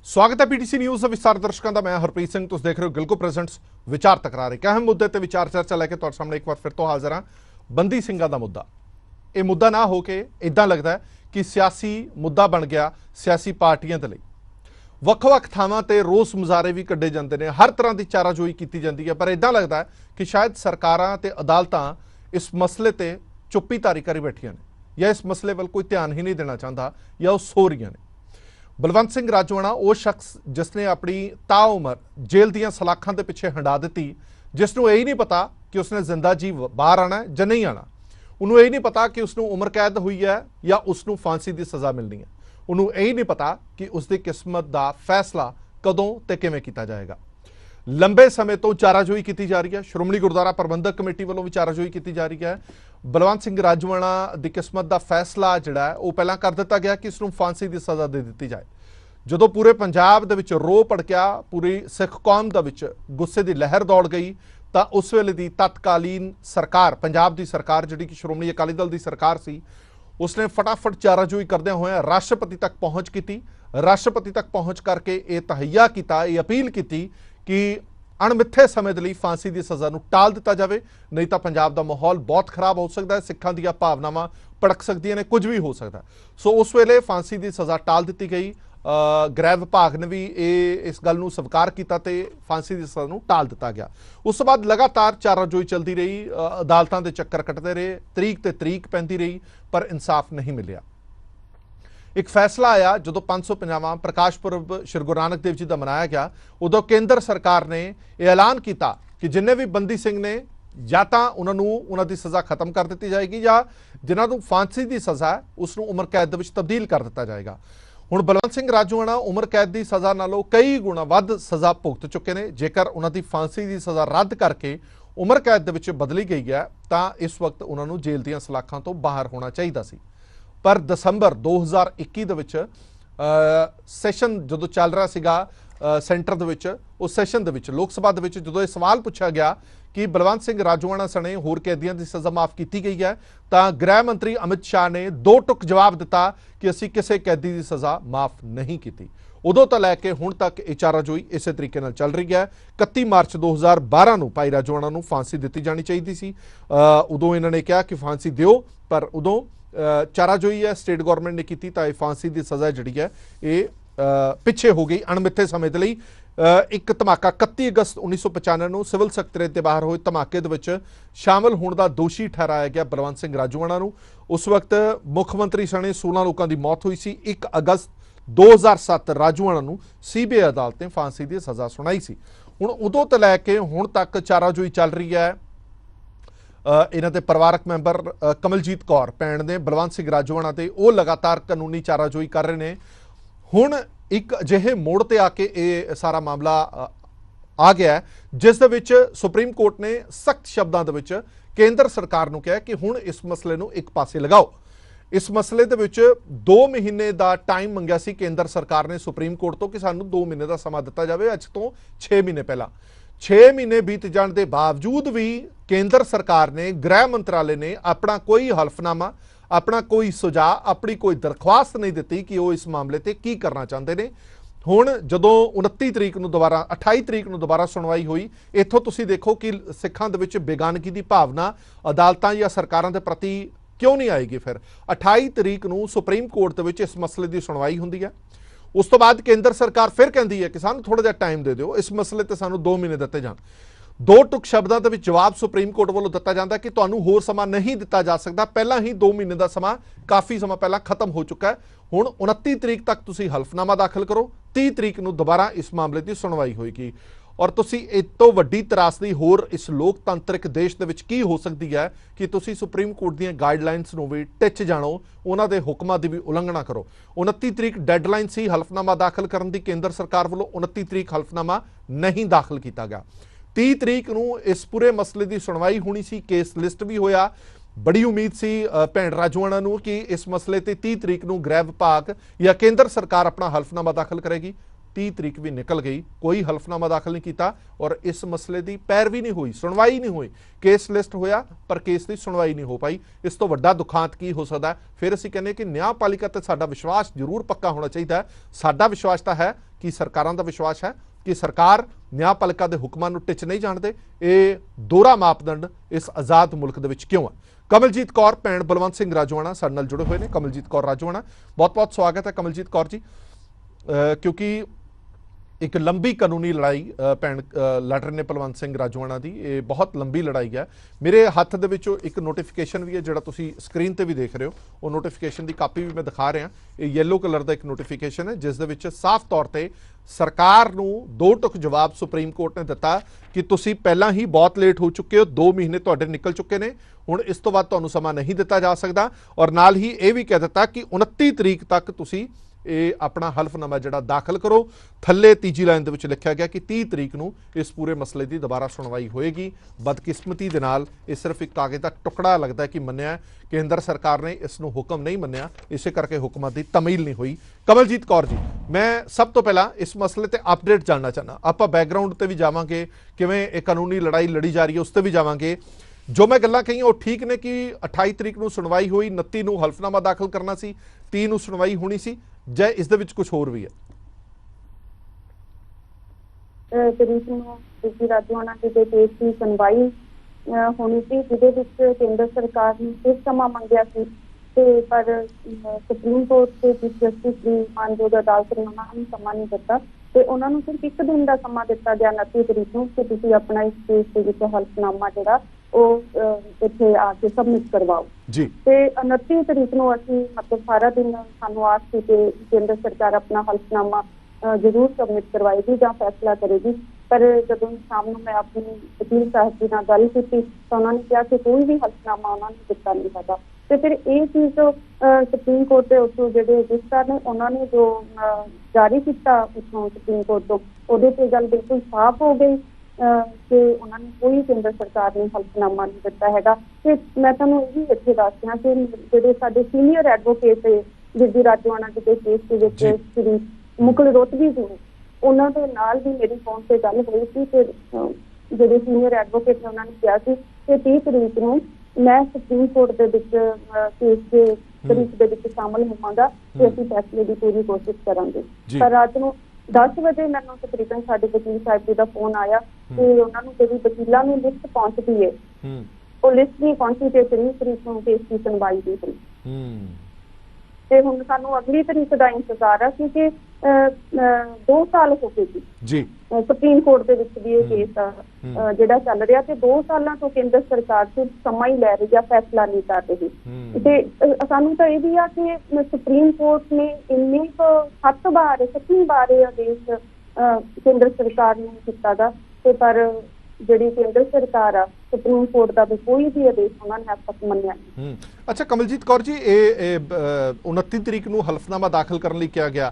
स्वागत है PTC news ਦਾ ਵਿਸਤਾਰ ਦਰਸ਼ਕਾਂ ਦਾ। मैं हरप्रीत सिंह तुम देख रहे हो गिलको प्रेजेंट्स विचार तकरार। एक अहम मुद्दे ते विचार चर्चा लैके तुहाडे सामने एक बार फिर तो हाजिर हाँ। बंदी ਸਿੰਘਾਂ ਦਾ मुद्दा, ये मुद्दा ना होके इदां लगदा है कि सियासी मुद्दा बन गया सियासी पार्टियां दे लई। ਵੱਖ-ਵੱਖ ਥਾਵਾਂ ਤੇ ਰੋਸ ਮੁਜ਼ਾਹਰੇ ਵੀ ਕੱਢੇ ਜਾਂਦੇ ਨੇ, हर तरह की चाराजोई की ਜਾਂਦੀ है, पर इदां लगदा है कि शायद सरकारां ते अदालतां इस मसले ते चुप्पी धारी करी बैठियां ने या इस मसले वाल कोई ध्यान ही नहीं देना चाहता या वो सो रही ने। बलवंत सिंह राजोआणा वो शख्स जिसने अपनी ताउमर जेल दीयां सलाखां दे पिछे हंडा दी, जिसनों यही नहीं पता कि उसने जिंदा जी बाहर आना या नहीं आना। उन्होंने यही नहीं पता कि उसनों उम्र कैद हुई है या उसनों फांसी की सज़ा मिलनी है। उन्होंने यही नहीं पता कि उसकी किस्मत का फैसला कदों ते किवें कीता जाएगा। लंबे समय तो चाराजोई की जा रही है, श्रोमणी गुरुद्वारा प्रबंधक कमेटी वालों भी चाराजोई की जा रही है। बलवंत सिंह राजोआणा की किस्मत का फैसला जिहड़ा है वो पहला कर दिता गया कि इसनूं फांसी की सज़ा दे दी जाए। जदों पूरे पंजाब दे विच रो भड़किया, पूरी सिख कौम दे विच गुस्से की लहर दौड़ गई, तो उस वेले दी तत्कालीन सरकार, पंजाब की सरकार जिहड़ी कि श्रोमणी अकाली दल की सरकार सी, उसने फटाफट चाराजोई करदे होए राष्ट्रपति तक पहुँच की। राष्ट्रपति तक पहुँच करके ये तहैया किया, ये अपील की कि अणमिथे समय के लिए फांसी की सज़ा नूं टाल दिता जाए, नहीं तो पंजाब का माहौल बहुत खराब हो सकता है, सिखां दी भावनावां भड़क सकदियां ने, कुछ भी हो सकता है। सो उस वेले फांसी की सज़ा टाल दी गई। गृह विभाग ने भी इस गल नूं स्वीकार किया तो फांसी की सज़ा नूं टाल दिता गया। उस तो बाद लगातार चाराजोई चलती रही, अदालतां दे चक्कर कटते रहे, तरीक ते तरीक पैंदी रही, पर इंसाफ नहीं मिलिया। एक फैसला आया जो 550वां प्रकाश पुरब श्री गुरु नानक देव जी का मनाया गया, उदों केंद्र सरकार ने यह ऐलान किया कि जिन्हें भी बंदी सिंह ने या तो उन्होंने सज़ा खत्म कर दी जाएगी या जिन्होंने फांसी की सज़ा है उसनों उम्र कैद में तब्दील कर दिता जाएगा। हुण बलवंत सिंह राजोआणा उम्र कैद की सज़ा नालों कई गुणा वध सज़ा भुगत चुके हैं। जेकर उन्होंने फांसी की सज़ा रद्द करके उम्र कैद के बदली गई है तो इस वक्त उन्होंने जेल दीयां सलाखां तो बाहर होना चाहिए सी। पर दसंबर 2021 दे विच सैशन जो चल रहा सीगा सेंटर दे विच, उस सैशन दे विच लोक सभा दे विच जदों ये सवाल पूछा गया कि बलवंत सिंह राजोआणा सने होर कैदियों की सज़ा माफ़ की गई है, तो गृह मंत्री अमित शाह ने दो टुक जवाब दिता कि असीं किसी कैदी की सज़ा माफ़ नहीं की। उदों तो लैके हुण तक ये चाराजोई इस तरीके नाल चल रही है। 31 मार्च 2012 नूं भाई राजोआणा नूं फांसी दी जानी चाहिए सी। उदों इन्होंने कहा कि फांसी दिओ, पर उदों चाराजोई है स्टेट गौरमेंट ने की, तो फांसी की सज़ा जी है ये पिछे हो गई अणमिथे समय के लिए। एक धमाका 31 अगस्त 1995 ਨੂੰ सिविल ਸਕੱਤਰੇਤ ਦੇ बाहर होए धमाके ਦੇ ਵਿੱਚ शामिल होने का दोषी ठहराया गया बलवंत सिंह राजोआणा ਨੂੰ। उस वक्त मुख मंत्री सने 16 लोगों की मौत हुई सी। 1 अगस्त 2007 राजोआणा ਨੂੰ सीबीआई अदालत ने फांसी की सज़ा सुनाई सी। हुण उदों तो लैके हुण तक चाराजोई चल रही है। इन्हां दे परिवारक मैंबर कमलजीत कौर भैन ने बलवंत सिंह राजोआणा ते वो लगातार कानूनी चाराजोई कर रहे हैं। हुण एक अजिहे मोड़ ते आके ये सारा मामला आ गया है, जिस दे विच सुप्रीम कोर्ट ने सख्त शब्दों दे विच केंद्र सरकार नूं कहा कि हुण इस मसले नूं एक पासे लगाओ। इस मसले दे विच 2 महीने का टाइम मंगिया सी केंद्र सरकार ने सुप्रीम कोर्ट तो कि सानूं 2 महीने का समा दिता जाए। अज तो 6 महीने पहला 6 महीने बीत जाने के बावजूद भी केंद्र सरकार ने, गृह मंत्रालय ने अपना कोई हल्फनामा, अपना कोई सुझाव, अपनी कोई दरख्वास्त नहीं दी कि वो इस मामले ते की करना चाहते हैं। हुण जदों 29 तरीक नूं दोबारा 28 तरीक नूं दोबारा सुनवाई हुई, इत्थों तुसीं देखो कि सिखां दे विच बेगानगी की भावना अदालतां या सरकारां दे प्रति क्यों नहीं आएगी। फिर 28 तरीक नूं सुप्रीम कोर्ट दे विच इस मसले की सुनवाई हुंदी है। उस तो बाद केंद्र सरकार फिर कहती है कि सानूं थोड़ा जिहा टाइम दे दिओ, इस मसले ते सानूं 2 महीने दिते जाण। 2 टुक शब्दों के जवाब सुप्रीम कोर्ट वालों दिता जाता कि तुहानूं होर समा नहीं दिता जा सकता, पहला ही 2 महीने का समा काफ़ी समा पहला खत्म हो चुका है। हुण 29 तरीक तक तुसीं हल्फनामा दाखिल करो, 30 तरीक नूं दोबारा इस मामले की सुनवाई होएगी। और तुसीं इस तो वड्डी त्रासदी होर इस लोकतंत्रिक देश दे विच की हो सकती है कि तुसीं सुप्रीम कोर्ट दीयां गाइडलाइनस नूं भी टिच जाणो, उन्हां दे हुक्मां दी भी उलंघना करो। 29 तरीक डेडलाइन सी हल्फनामा दाखिल करन दी, केंद्र सरकार वालों 29 तरीक हल्फनामा नहीं दाखिल किया गया। 30 तरीक नूं इस पूरे मसले की सुनवाई होनी सी, केस लिस्ट भी होया। बड़ी उम्मीद सी भैन राजोआणा नूं कि इस मसले ते 30 तरीक नूं गृह विभाग या केंद्र सरकार अपना हल्फनामा दाखिल करेगी। 30 तरीक भी निकल गई, कोई हल्फनामा दाखिल नहीं किया और इस मसले की पैरवी नहीं हुई, सुनवाई नहीं हुई। केस लिस्ट होया पर केस की सुनवाई नहीं हो पाई। इस तो वड्डा दुखांत की हो सकता है? फिर असीं कहने कि न्यायपालिका ते साडा विश्वास जरूर पक्का होना चाहिए। साडा विश्वास तो है कि सरकारां दा विश्वास है कि सरकार न्यायपालिका के हुक्मां नूं टिच नहीं जाणदे। ये दोहरा मापदंड इस आज़ाद मुल्क दे विच क्यों है? कमलजीत कौर भैन बलवंत सिंह राजोआणा साडे नाल जुड़े हुए हैं। कमलजीत कौर राजोआणा, बहुत बहुत स्वागत है कमलजीत कौर जी। क्योंकि एक लंबी कानूनी लड़ाई भैन लड़ रहे ने बलवंत सिंह राजोआणा की, ये बहुत लंबी लड़ाई है। मेरे हत्थ दे विचों एक नोटिफिकेशन भी है जिहड़ा तुसीं स्क्रीन ते भी देख रहे हो, वो नोटिफिकेशन की कापी भी मैं दिखा रहा। ये येलो कलर का एक नोटिफिकेशन है जिस दे विच साफ तौर पर सरकार नूं दो टुक जवाब सुप्रीम कोर्ट ने दिता कि तुसीं पहलां ही बहुत लेट हो चुके हो, 2 महीने तुहाडे निकल चुके ने, हुण इस तो बाद तुहानूं समा नहीं दिता जा सकदा। और नाल ही ये भी कह दिता कि 29 तरीक तक तुसीं ये अपना हल्फनामा जिहड़ा दाखिल करो। थल्ले तीजी लाइन दे विच लिखिया गया कि 30 तरीक नूं इस पूरे मसले की दोबारा सुनवाई होएगी। बदकिस्मती दे नाल ये सिर्फ एक कागज़ का टुकड़ा लगता है कि मन्निया, केंद्र सरकार ने इसनूं हुक्म नहीं मन्निया, इसे करके हुक्मां दी तमील नहीं हुई। कमलजीत कौर जी, मैं सब तो पहला इस मसले ते अपडेट जानना चाहना। आपां बैकग्राउंड ते भी जावांगे, किवें ये कानूनी लड़ाई लड़ी जा रही है उस ते भी जावांगे। जो मैं गल्लां कही वो ठीक ने कि 28 तरीक नूं सुनवाई हुई, 29 नूं हल्फनामा दाखिल करना सी, 30 नूं सुनवाई होनी सी, ਜਾਂ ਇਸ ਦੇ ਵਿੱਚ ਕੁਝ ਹੋਰ ਵੀ ਹੈ? ਤਰੀਕ ਨੂੰ ਦੂਜੀ ਰਾਜੋਆਣਾ ਦੇ ਕੇਸ ਦੀ ਸੁਣਵਾਈ ਹੋਣੀ ਸੀ, ਜਿਹਦੇ ਵਿੱਚ ਕੇਂਦਰ ਸਰਕਾਰ ਨੇ ਕੁਝ ਸਮਾਂ ਮੰਗਿਆ ਸੀ ਤੇ ਪਰ ਸੁਪਰੀਮ ਕੋਰਟ ਦੇ ਚੀਫ ਜਸਟਿਸ ਦੀ ਮਾਨਯੋਗ ਅਦਾਲਤ ਨੇ ਉਹਨਾਂ ਨੂੰ ਸਮਾਂ ਨਹੀਂ ਦਿੱਤਾ ਤੇ ਉਹਨਾਂ ਨੂੰ ਸਿਰਫ 1 ਦਿਨ ਦਾ ਸਮਾਂ ਦਿੱਤਾ ਗਿਆ 29 ਤਰੀਕ ਨੂੰ ਕਿ ਤੁਸੀਂ ਆਪਣਾ ਇਸ ਕੇਸ ਦੇ ਵਿੱਚ ਹਲਫਨਾਮਾ ਜਿਹੜਾ ਉਹ ਇੱਥੇ ਆ ਕੇ ਸਬਮਿਟ ਕਰਵਾਓ ਜੀ। ਤੇ 29 ਤਰੀਕ ਨੂੰ ਅਸੀਂ ਮਤਲਬ ਸਾਰਾ ਦਿਨ ਸਾਨੂੰ ਆਸ ਸੀ ਕਿ ਕੇਂਦਰ ਸਰਕਾਰ ਆਪਣਾ ਹਲਫਨਾਮਾ ਜ਼ਰੂਰ ਸਬਮਿਟ ਕਰਵਾਏਗੀ ਜਾਂ ਫੈਸਲਾ ਕਰੇਗੀ। ਪਰ ਜਦੋਂ ਸ਼ਾਮ ਨੂੰ ਮੈਂ ਆਪਣੀ ਵਕੀਲ ਸਾਹਿਬ ਜੀ ਨਾਲ ਗੱਲ ਕੀਤੀ ਤਾਂ ਉਹਨਾਂ ਨੇ ਕਿਹਾ ਕਿ ਕੋਈ ਵੀ ਹਲਫਨਾਮਾ ਉਹਨਾਂ ਨੇ ਦਿੱਤਾ ਨਹੀਂ ਹੈਗਾ। ਤੇ ਫਿਰ ਇਹ ਚੀਜ਼ ਸੁਪਰੀਮ ਕੋਰਟ ਦੇ ਉੱਤੋਂ ਜਿਹੜੇ ਰਜਿਸਟਰ ਨੇ ਉਹਨਾਂ ਨੇ ਜੋ ਜਾਰੀ ਕੀਤਾ ਉੱਥੋਂ ਸੁਪਰੀਮ ਕੋਰਟ ਤੋਂ, ਉਹਦੇ ਤੇ ਗੱਲ ਬਿਲਕੁਲ ਸਾਫ਼ ਹੋ ਗਈ ਕਿ ਉਹਨਾਂ ਨੇ ਕੋਈ ਕੇਂਦਰ ਸਰਕਾਰ ਨੇ ਹਲਫਨਾਮਾ ਨਹੀਂ ਦਿੱਤਾ ਹੈਗਾ। ਤੇ ਮੈਂ ਤੁਹਾਨੂੰ ਇਹ ਵੀ ਇੱਥੇ ਦੱਸਦਾ ਕਿ ਜਿਹੜੇ ਸਾਡੇ ਸੀਨੀਅਰ ਐਡਵੋਕੇਟ ਜਿੱਦੀ ਰਾਜੋਆਣਾ ਦੇ ਕੇਸ ਦੇ ਵਿੱਚ ਸ੍ਰੀ ਮੁਕਲ ਰੋਤਗੀ ਜੀ ਨੇ, ਉਹਨਾਂ ਦੇ ਨਾਲ ਵੀ ਮੇਰੀ ਫੋਨ ਤੇ ਗੱਲ ਹੋਈ ਸੀ ਤੇ ਜਿਹੜੇ ਸੀਨੀਅਰ ਐਡਵੋਕੇਟ ਨੇ ਉਹਨਾਂ ਨੇ ਕਿਹਾ ਸੀ ਕਿ 30 ਤਰੀਕ ਨੂੰ ਮੈਂ ਸੁਪਰੀਮ ਕੋਰਟ ਦੇ ਵਿੱਚ ਕੇਸ ਦੇ ਤਰੀਕ ਦੇ ਵਿੱਚ ਸ਼ਾਮਲ ਹੋਵਾਂਗਾ ਤੇ ਅਸੀਂ ਫੈਸਲੇ ਦੀ ਪੂਰੀ ਕੋਸ਼ਿਸ਼ ਕਰਾਂਗੇ। ਪਰ ਰਾਤ ਨੂੰ 10 ਵਜੇ ਮੈਨੂੰ ਤਕਰੀਬਨ ਸਾਡੇ ਵਕੀਲ ਸਾਹਿਬ ਜੀ ਦਾ ਫੋਨ ਆਇਆ ਤੇ ਉਹਨਾਂ ਨੂੰ ਜਿਹੜੀ ਵਕੀਲਾਂ ਨੂੰ ਲਿਸਟ ਪਹੁੰਚਦੀ ਹੈ ਉਹ ਲਿਸਟ ਨਹੀਂ ਪਹੁੰਚੀ ਤੇ 30 ਤਰੀਕ ਨੂੰ ਕੇਸ ਦੀ ਸੁਣਵਾਈ ਦੀ ਸੀ ਤੇ ਹੁਣ ਸਾਨੂੰ ਅਗਲੀ ਤਰੀਕ ਦਾ ਇੰਤਜ਼ਾਰ ਹੈ ਕਿਉਂਕਿ 2 ਸਾਲ ਹੋ ਗਏ ਜੀ ਸੁਪਰੀਮ ਕੋਰਟ ਦੇ ਵਿੱਚ ਵੀ ਇਹ ਕੇਸ ਜਿਹੜਾ ਚੱਲ ਰਿਹਾ ਤੇ 2 ਸਾਲਾਂ ਤੋਂ ਕੇਂਦਰ ਸਰਕਾਰ ਸਿਰਫ ਸਮਾਂ ਹੀ ਲੈ ਰਹੀ ਆ, ਫੈਸਲਾ ਨਹੀਂ ਕਰ ਰਹੀ। ਤੇ ਸਾਨੂੰ ਤਾਂ ਇਹ ਵੀ ਆ ਕਿ ਸੁਪਰੀਮ ਕੋਰਟ ਨੇ ਇੰਨੇ 7 ਵਾਰ 7ਵੀਂ ਵਾਰ ਇਹ ਆਦੇਸ਼ ਕੇਂਦਰ ਸਰਕਾਰ ਨੂੰ ਕੀਤਾ ਗਾ ਤੇ ਪਰ ਜਿਹੜੀ ਕੇਂਦਰ ਸਰਕਾਰ ਆ ਸੁਪਰੀਮ ਕੋਰਟ ਦਾ ਵੀ ਕੋਈ ਵੀ ਆਦੇਸ਼ ਉਹਨਾਂ ਨੇ ਅੱਜ ਤੱਕ ਮੰਨਿਆ ਨਹੀਂ। ਅੱਛਾ ਕਮਲਜੀਤ ਕੌਰ ਜੀ, ਇਹ 29 ਤਰੀਕ ਨੂੰ ਹਲਫਨਾਮਾ ਦਾਖਲ ਕਰਨ ਲਈ ਕਿਹਾ ਗਿਆ,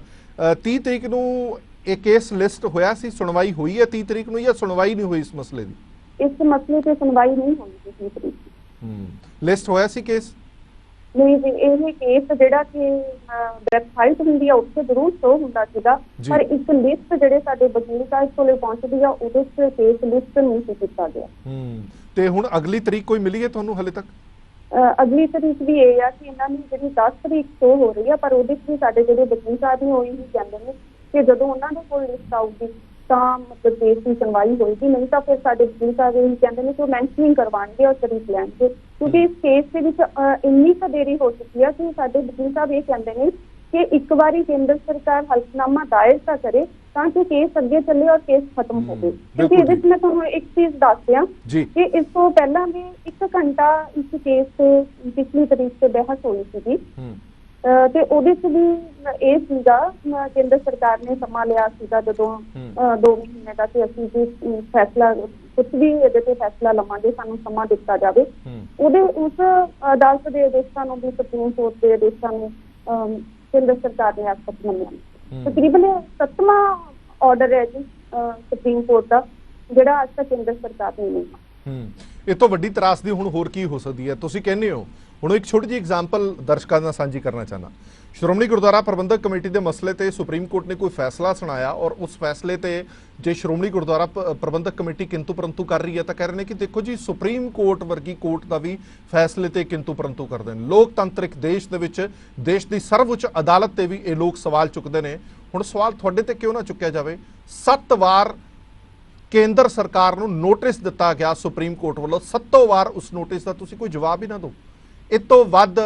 30 ਤਰੀਕ ਨੂੰ ਇਹ ਕੇਸ ਲਿਸਟ ਹੋਇਆ ਸੀ, ਸੁਣਵਾਈ ਹੋਈ ਹੈ 30 ਤਰੀਕ ਨੂੰ ਜਾਂ ਸੁਣਵਾਈ ਨਹੀਂ ਹੋਈ ਇਸ ਮਸਲੇ ਦੀ? ਇਸ ਮਸਲੇ ਤੇ ਸੁਣਵਾਈ ਨਹੀਂ ਹੋਈ ਸੀ 30 ਤਰੀਕ। ਲਿਸਟ ਹੋਇਆ ਸੀ ਕੇਸ? ਨਹੀਂ ਜੀ, ਇਹ ਕੇਸ ਜਿਹੜਾ ਕਿ ਵੈਬਸਾਈਟ ਹੁੰਦੀ ਆ ਉੱਥੇ ਜ਼ਰੂਰ ਸ਼ੋ ਹੁੰਦਾ ਸੀਗਾ ਪਰ ਇੱਕ ਲਿਸਟ ਜਿਹੜੇ ਸਾਡੇ ਵਕੀਲ ਸਾਹਿਬ ਕੋਲੇ ਪਹੁੰਚਦੀ ਆ ਉਹਦੇ ਚ ਕੇਸ ਲਿਸਟ ਨਹੀਂ ਸੀ ਕੀਤਾ ਗਿਆ। ਤੇ ਹੁਣ ਅਗਲੀ ਤਰੀਕ ਕੋਈ ਮਿਲੀ ਹੈ ਤੁਹਾਨੂੰ ਹਲੇ ਤੱਕ? ਅਗਲੀ ਤਰੀਕ ਵੀ ਇਹ ਆ ਕਿ ਇਹਨਾਂ ਦੀ ਜਿਹੜੀ 10 ਤਰੀਕ ਸ਼ੋ ਹੋ ਰਹੀ ਆ ਪਰ ਉਹਦੇ ਚ ਵੀ ਸਾਡੇ ਜਿਹੜੇ ਵਕੀਲ ਸਾਹਿਬ ਨੇ ਉਹੀ ਕਹਿੰਦੇ ਨੇ ਕਿ ਜਦੋਂ ਉਹਨਾਂ ਦੇ ਕੋਲ ਲਿਸਟ ਆਊਗੀ ਤਾਂ ਮਤਲਬ ਕੇਸ ਦੀ ਸੁਣਵਾਈ ਹੋਏਗੀ, ਨਹੀਂ ਤਾਂ ਫਿਰ ਸਾਡੇ ਵਕੀਲ ਸਾਹਿਬ ਇਹ ਕਹਿੰਦੇ ਨੇ ਕਿ ਉਹ ਮੈਂਸ਼ਨਿੰਗ ਕਰਵਾਉਣਗੇ ਔਰ ਤਰੀਕ ਲੈਣਗੇ ਕਿਉਂਕਿ ਇਸ ਕੇਸ ਦੇ ਵਿੱਚ ਇੰਨੀ ਕੁ ਦੇਰੀ ਹੋ ਚੁੱਕੀ ਆ ਕਿ ਸਾਡੇ ਵਕੀਲ ਸਾਹਿਬ ਇਹ ਕਹਿੰਦੇ ਨੇ ਕਿ ਇੱਕ ਵਾਰੀ ਕੇਂਦਰ ਸਰਕਾਰ ਹਲਫਨਾਮਾ ਦਾਇਰ ਤਾਂ ਕਰੇ ਤਾਂ ਕਿ ਕੇਸ ਅੱਗੇ ਚੱਲੇ ਔਰ ਕੇਸ ਖਤਮ ਹੋਵੇ। ਕਿਉਂਕਿ ਇਹਦੇ ਵਿੱਚ ਮੈਂ ਤੁਹਾਨੂੰ ਇੱਕ ਚੀਜ਼ ਦੱਸ ਦਿਆਂ ਕਿ ਇਸ ਤੋਂ ਪਹਿਲਾਂ ਵੀ 1 ਘੰਟਾ ਇਸ ਕੇਸ ਤੇ ਪਿਛਲੀ ਤਰੀਕ ਤੇ ਬਹਿਸ ਹੋਈ ਸੀਗੀ ਤੇ ਉਹਦੇ ਚ ਵੀ ਇਹ ਸੀਗਾ ਕੇਂਦਰ ਸਰਕਾਰ ਨੇ ਸਮਾਂ ਲਿਆ ਸੀਗਾ ਜਦੋਂ 2 ਮਹੀਨੇ ਦਾ ਕਿ ਅਸੀਂ ਵੀ ਫੈਸਲਾ ਕੁਝ ਵੀ ਇਹਦੇ ਤੇ ਫੈਸਲਾ ਲਵਾਂਗੇ, ਸਾਨੂੰ ਸਮਾਂ ਦਿੱਤਾ ਜਾਵੇ। ਉਹਦੇ ਉਸ ਅਦਾਲਤ ਦੇ ਆਦੇਸ਼ਾਂ ਨੂੰ ਵੀ ਸੁਪਰੀਮ ਕੋਰਟ ਦੇ ਆਦੇਸ਼ਾਂ ਨੂੰ ਕੇਂਦਰ ਸਰਕਾਰ ਨੇ ਅੱਜ ਤੱਕ ਮੰਨਿਆ। ਤਕਰੀਬਨ 7ਵਾਂ ਆਰਡਰ ਹੈ ਜੀ ਸੁਪਰੀਮ ਕੋਰਟ ਦਾ ਜਿਹੜਾ ਅੱਜ ਤੱਕ ਕੇਂਦਰ ਸਰਕਾਰ ਨੇ ਮੰਨਿਆ। ਇਹ ਤੋਂ ਵੱਡੀ ਤਰਾਸਦੀ ਹੁਣ ਹੋਰ ਕੀ ਹੋ ਸਕਦੀ ਹੈ? ਤੁਸੀਂ ਕਹਿੰਦੇ ਹੋ ਹੁਣ ਇੱਕ ਛੋਟੀ ਜਿਹੀ ਐਗਜ਼ਾਮਪਲ ਦਰਸ਼ਕਾਂ ਨਾਲ ਸਾਂਝੀ ਕਰਨਾ ਚਾਹਨਾ। ਸ਼੍ਰੋਮਣੀ ਗੁਰਦੁਆਰਾ ਪ੍ਰਬੰਧਕ ਕਮੇਟੀ ਦੇ ਮਸਲੇ ਤੇ ਸੁਪਰੀਮ ਕੋਰਟ ਨੇ ਕੋਈ ਫੈਸਲਾ ਸੁਣਾਇਆ ਔਰ ਉਸ ਫੈਸਲੇ ਤੇ ਜੇ ਸ਼੍ਰੋਮਣੀ ਗੁਰਦੁਆਰਾ ਪ੍ਰਬੰਧਕ ਕਮੇਟੀ ਕਿੰਤੂ ਪਰੰਤੂ ਕਰ ਰਹੀ ਹੈ ਤਾਂ ਕਹਿ ਰਹੇ ਨੇ ਕਿ ਦੇਖੋ ਜੀ ਸੁਪਰੀਮ ਕੋਰਟ ਵਰਗੀ ਕੋਰਟ ਦਾ ਵੀ ਫੈਸਲੇ ਤੇ ਕਿੰਤੂ ਪਰੰਤੂ ਕਰਦੇ ਨੇ। ਲੋਕਤੰਤਰਿਕ ਦੇਸ਼ ਦੇ ਵਿੱਚ ਦੇਸ਼ ਦੀ ਸਰਵਉੱਚ ਅਦਾਲਤ ਤੇ ਵੀ ਇਹ ਲੋਕ ਸਵਾਲ ਚੁੱਕਦੇ ਨੇ। ਹੁਣ ਸਵਾਲ ਤੁਹਾਡੇ ਤੇ ਕਿਉਂ ਨਾ ਚੁੱਕਿਆ ਜਾਵੇ? 7 ਵਾਰ ਕੇਂਦਰ ਸਰਕਾਰ ਨੂੰ ਨੋਟਿਸ ਦਿੱਤਾ ਗਿਆ ਸੁਪਰੀਮ ਕੋਰਟ ਵੱਲੋਂ, 7 ਵਾਰ ਉਸ ਨੋਟਿਸ ਦਾ ਤੁਸੀਂ ਕੋਈ ਜਵਾਬ ਹੀ ਨਾ ਦਿਓ। ਇਸ ਤੋਂ ਵੱਧ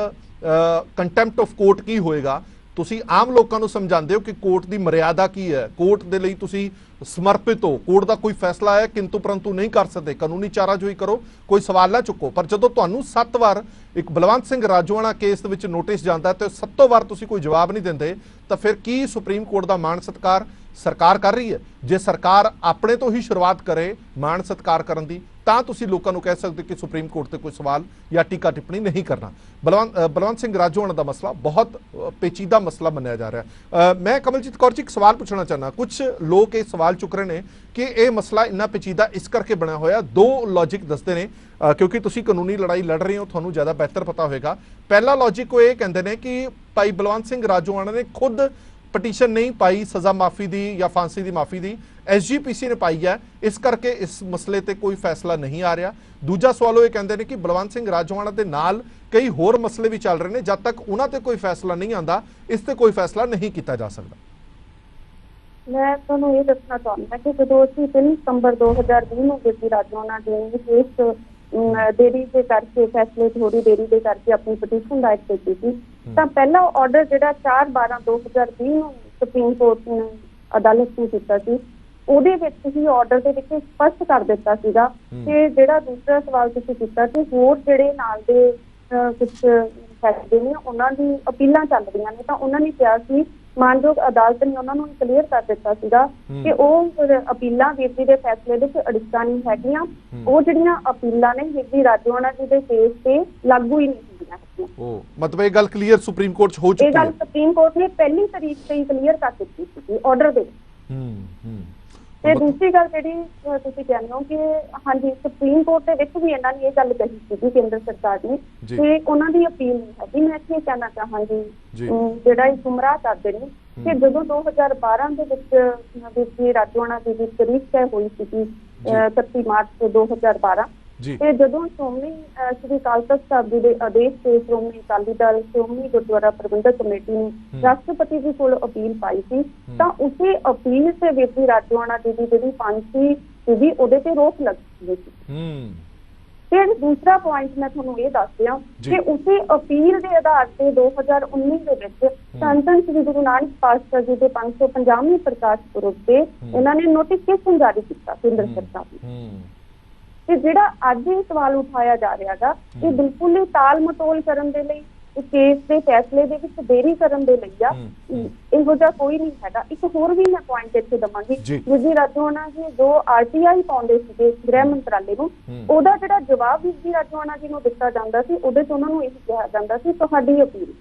ਕੰਟੈਂਪਟ ਆਫ ਕੋਰਟ ਕੀ ਹੋਏਗਾ? ਤੁਸੀਂ ਆਮ ਲੋਕਾਂ ਨੂੰ ਸਮਝਾਉਂਦੇ ਹੋ ਕਿ ਕੋਰਟ ਦੀ ਮਰਿਆਦਾ ਕੀ ਹੈ, ਕੋਰਟ ਦੇ ਲਈ ਤੁਸੀਂ ਸਮਰਪਿਤ ਹੋ, ਕੋਰਟ ਦਾ ਕੋਈ ਫੈਸਲਾ ਹੈ ਕਿੰਤੂ ਪਰੰਤੂ ਨਹੀਂ ਕਰ ਸਕਦੇ, ਕਾਨੂੰਨੀ ਚਾਰਾਜੋਈ ਕਰੋ, ਕੋਈ ਸਵਾਲ ਨਾ ਚੁੱਕੋ। ਪਰ ਜਦੋਂ ਤੁਹਾਨੂੰ 7 ਵਾਰ ਇੱਕ ਬਲਵੰਤ ਸਿੰਘ ਰਾਜੋਆਣਾ ਕੇਸ ਦੇ ਵਿੱਚ ਨੋਟਿਸ ਜਾਂਦਾ ਤੇ 7 ਵਾਰ ਤੁਸੀਂ ਕੋਈ ਜਵਾਬ ਨਹੀਂ ਦਿੰਦੇ ਤਾਂ ਫਿਰ ਕੀ ਸੁਪਰੀਮ ਕੋਰਟ ਦਾ ਮਾਣ ਸਤਿਕਾਰ ਸਰਕਾਰ ਕਰ ਰਹੀ ਹੈ? ਜੇ ਸਰਕਾਰ ਆਪਣੇ ਤੋਂ ਹੀ ਸ਼ੁਰੂਆਤ ਕਰੇ ਮਾਣ ਸਤਿਕਾਰ ਕਰਨ ਦੀ ਤਾਂ ਤੁਸੀਂ ਲੋਕਾਂ ਨੂੰ ਕਹਿ ਸਕਦੇ ਕਿ ਸੁਪਰੀਮ ਕੋਰਟ ਤੇ ਕੋਈ ਸਵਾਲ ਜਾਂ ਟੀਕਾ ਟਿੱਪਣੀ ਨਹੀਂ ਕਰਨਾ। ਬਲਵੰਤ ਸਿੰਘ ਰਾਜੋਆਣਾ ਦਾ ਮਸਲਾ ਬਹੁਤ ਪੇਚੀਦਾ ਮਸਲਾ ਮੰਨਿਆ ਜਾ ਰਿਹਾ। ਮੈਂ ਕਮਲਜੀਤ ਕੌਰ ਜੀ ਇੱਕ ਸਵਾਲ ਪੁੱਛਣਾ ਚਾਹੁੰਦਾ। ਕੁਝ ਲੋਕ ਇਹ ਸਵਾਲ ਚੁੱਕ ਰਹੇ ਨੇ ਕਿ ਇਹ ਮਸਲਾ ਇੰਨਾ ਪੇਚੀਦਾ ਇਸ ਕਰਕੇ ਬਣਿਆ ਹੋਇਆ। 2 ਲੌਜਿਕ ਦੱਸਦੇ ਨੇ ਕਿਉਂਕਿ ਤੁਸੀਂ ਕਾਨੂੰਨੀ ਲੜਾਈ ਲੜ ਰਹੇ ਹੋ, ਤੁਹਾਨੂੰ ਜ਼ਿਆਦਾ ਬਿਹਤਰ ਪਤਾ ਹੋਵੇਗਾ। ਪਹਿਲਾ ਲੌਜਿਕ ਉਹ ਇਹ ਕਹਿੰਦੇ ਨੇ ਕਿ ਭਾਈ ਬਲਵੰਤ ਸਿੰਘ ਰਾਜੋਆਣਾ ਨੇ ਖੁਦ ਪਟੀਸ਼ਨ ਨਹੀਂ ਪਾਈ ਸਜ਼ਾ ਮਾਫੀ ਦੀ ਜਾਂ ਫਾਂਸੀ ਦੀ ਮਾਫੀ ਦੀ, SGPC ਨੇ ਪਾਈ ਹੈ, ਇਸ ਕਰਕੇ ਇਸ ਮਸਲੇ ਤੇ ਕੋਈ ਫੈਸਲਾ ਨਹੀਂ ਆ ਰਿਹਾ। ਦੂਜਾ ਸਵਾਲ ਉਹ ਇਹ ਕਹਿੰਦੇ ਨੇ ਕਿ ਬਲਵੰਤ ਸਿੰਘ ਰਾਜੋਆਣਾ ਦੇ ਨਾਲ ਕਈ ਹੋਰ ਮਸਲੇ ਵੀ ਚੱਲ ਰਹੇ ਨੇ, ਜਦ ਤੱਕ ਉਹਨਾਂ ਤੇ ਕੋਈ ਫੈਸਲਾ ਨਹੀਂ ਆਉਂਦਾ ਇਸ ਤੇ ਕੋਈ ਫੈਸਲਾ ਨਹੀਂ ਕੀਤਾ ਜਾ ਸਕਦਾ। ਮੈਂ ਤੁਹਾਨੂੰ ਇਹ ਦੱਸਣਾ ਚਾਹੁੰਦਾ ਕਿ ਜਦੋਂ ਅਸੀਂ 3 ਸਤੰਬਰ 2020 ਨੂੰ ਬੇਟੀ ਰਾਜੋਆਣਾ ਦੇ ਇਸ ਦੇਰੀ ਦੇ ਕਰਕੇ ਫੈਸਲੇ ਥੋੜੀ ਦੇਰੀ ਦੇ ਕਰਕੇ ਆਪਣੀ ਪਟੀਸ਼ਨ ਦਾਇਰ ਕੀਤੀ ਸੀ ਤਾਂ ਪਹਿਲਾ ਆਰਡਰ ਜਿਹੜਾ 4/12/2020 ਨੂੰ ਸੁਪਰੀਮ ਕੋਰਟ ਨੇ ਅਦਾਲਤ ਨੇ ਕੀਤਾ ਸੀ, ਉਹਦੇ ਵਿੱਚ ਹੀ ਆਰਡਰ ਦੇ ਵਿੱਚ ਸਪਸ਼ਟ ਕਰ ਦਿੱਤਾ ਸੀਗਾ ਕਿ ਜਿਹੜਾ ਦੂਸਰਾ ਸਵਾਲ ਤੁਸੀਂ ਕੀਤਾ ਕਿ ਹੋਰ ਜਿਹੜੇ ਨਾਲ ਦੇ ਕੁਝ ਫੈਸਲੇ ਨੇ ਉਹਨਾਂ ਦੀ ਅਪੀਲਾਂ ਚੱਲ ਰਹੀਆਂ ਨੇ ਤਾਂ ਉਹਨਾਂ ਨੇ ਕਿਹਾ ਸੀ, ਮਾਨਯੋਗ ਅਦਾਲਤ ਨੇ ਉਹਨਾਂ ਨੂੰ ਕਲੀਅਰ ਕਰ ਦਿੱਤਾ ਸੀਗਾ ਕਿ ਉਹ ਅਪੀਲਾਂ ਵੀਰ ਜੀ ਦੇ ਫੈਸਲੇ ਦੇ ਵਿੱਚ ਅੜਿੱਕਾ ਨਹੀਂ ਹੈਗੀਆਂ, ਉਹ ਜਿਹੜੀਆਂ ਅਪੀਲਾਂ ਨੇ ਵੀਰ ਜੀ ਰਾਜੋਆਣਾ ਜੀ ਦੇ ਕੇਸ ਤੇ ਲਾਗੂ ਹੀ ਨਹੀਂ ਹੁੰਦੀਆਂ ਹੈਗੀਆਂ। ਮਤਲਬ ਇਹ ਗੱਲ ਕਲੀਅਰ ਸੁਪਰੀਮ ਕੋਰਟ 'ਚ ਹੋ ਚੁੱਕੀ ਹੈ। ਇਹ ਗੱਲ ਸੁਪਰੀਮ ਕੋਰਟ ਨੇ ਪਹਿਲੀ ਤਾਰੀਖ ਤੇ ਹੀ ਕਲੀਅਰ ਕਰ ਦਿੱਤੀ ਸੀ ਆਰਡਰ ਦੇ। ਤੇ ਦੂਸਰੀ ਗੱਲ ਜਿਹੜੀ ਤੁਸੀਂ ਕਹਿੰਦੇ ਹੋ ਕਿ ਹਾਂਜੀ ਸੁਪਰੀਮ ਕੋਰਟ ਦੇ ਵਿੱਚ ਵੀ ਇਹਨਾਂ ਨੇ ਇਹ ਗੱਲ ਕਹੀ ਸੀ ਕੇਂਦਰ ਸਰਕਾਰ ਨੇ ਕਿ ਉਹਨਾਂ ਦੀ ਅਪੀਲ ਨਹੀਂ ਹੈਗੀ। ਮੈਂ ਇੱਥੇ ਕਹਿਣਾ ਚਾਹਾਂਗੀ ਜਿਹੜਾ ਇਹ ਗੁੰਮਰਾਹ ਕਰਦੇ ਨੇ ਕਿ ਜਦੋਂ 2012 ਦੇ ਵਿੱਚ ਰਾਜੋਆਣਾ ਦੀ ਤਰੀਕ ਤੈਅ ਹੋਈ ਸੀ 31 ਮਾਰਚ 2012 ਤੇ ਜਦੋਂ ਸ਼੍ਰੋਮਣੀ ਸ਼੍ਰੀ ਅਕਾਲ ਤਖ਼ਤ ਸਾਹਿਬ ਜੀ ਦੇ ਆਦੇਸ਼ ਤੇ ਸ਼੍ਰੋਮਣੀ ਅਕਾਲੀ ਦਲ ਸ਼੍ਰੋਮਣੀ ਗੁਰਦੁਆਰਾ ਪ੍ਰਬੰਧਕ ਕਮੇਟੀ ਨੇ ਰਾਸ਼ਟਰਪਤੀ ਜੀ ਕੋਲ ਅਪੀਲ ਪਾਈ ਸੀ ਤਾਂ ਉਸੇ ਅਪੀਲ ਤੇ ਬੇਟੀ ਰਾਜੋਆਣਾ ਜੀ ਦੀ ਜਿਹੜੀ ਫਾਂਸੀ ਸੀਗੀ ਉਹਦੇ ਤੇ ਰੋਕ ਲੱਗ ਗਈ ਸੀ। ਫਿਰ ਦੂਸਰਾ ਪੁਆਇੰਟ ਮੈਂ ਤੁਹਾਨੂੰ ਇਹ ਦੱਸ ਦਿਆਂ ਕਿ ਉਸੇ ਅਪੀਲ ਦੇ ਆਧਾਰ ਤੇ 2019 ਦੇ ਵਿੱਚ ਧੰਨ ਧੰਨ ਸ੍ਰੀ ਗੁਰੂ ਨਾਨਕ ਪਾਤਸ਼ਾਹ ਜੀ ਦੇ 550ਵੇਂ ਪ੍ਰਕਾਸ਼ ਪੁਰਬ ਤੇ ਇਹਨਾਂ ਨੇ ਨੋਟੀਫਿਕੇਸ਼ਨ ਜਾਰੀ ਕੀਤਾ ਕੇਂਦਰ ਸਰਕਾਰ ਨੂੰ। ਤੇ ਜਿਹੜਾ ਅੱਜ ਇਹ ਸਵਾਲ ਉਠਾਇਆ ਜਾ ਰਿਹਾ ਗਾ ਇਹ ਬਿਲਕੁਲ ਹੀ ਤਾਲ ਮਟੋਲ ਕਰਨ ਦੇ ਲਈ, ਕੇਸ ਦੇ ਫੈਸਲੇ ਦੇ ਵਿੱਚ ਦੇਰੀ ਕਰਨ ਦੇ ਲਈ ਆ, ਇਹੋ ਜਿਹਾ ਕੋਈ ਨਹੀਂ ਹੈਗਾ। ਇੱਕ ਹੋਰ ਵੀ ਮੈਂ ਪੁਆਇੰਟ ਇੱਥੇ ਦਵਾਂਗੀ, ਜੀ ਰਾਜੋਆਣਾ ਜੀ ਜੋ RTI ਪਾਉਂਦੇ ਸੀਗੇ ਗ੍ਰਹਿ ਮੰਤਰਾਲੇ ਨੂੰ, ਉਹਦਾ ਜਿਹੜਾ ਜਵਾਬ ਜੀ ਰਾਜੋਆਣਾ ਜੀ ਨੂੰ ਦਿੱਤਾ ਜਾਂਦਾ ਸੀ ਉਹਦੇ ਚ ਉਹਨਾਂ ਨੂੰ ਇਹ ਕਿਹਾ ਜਾਂਦਾ ਸੀ ਤੁਹਾਡੀ ਅਪੀਲ।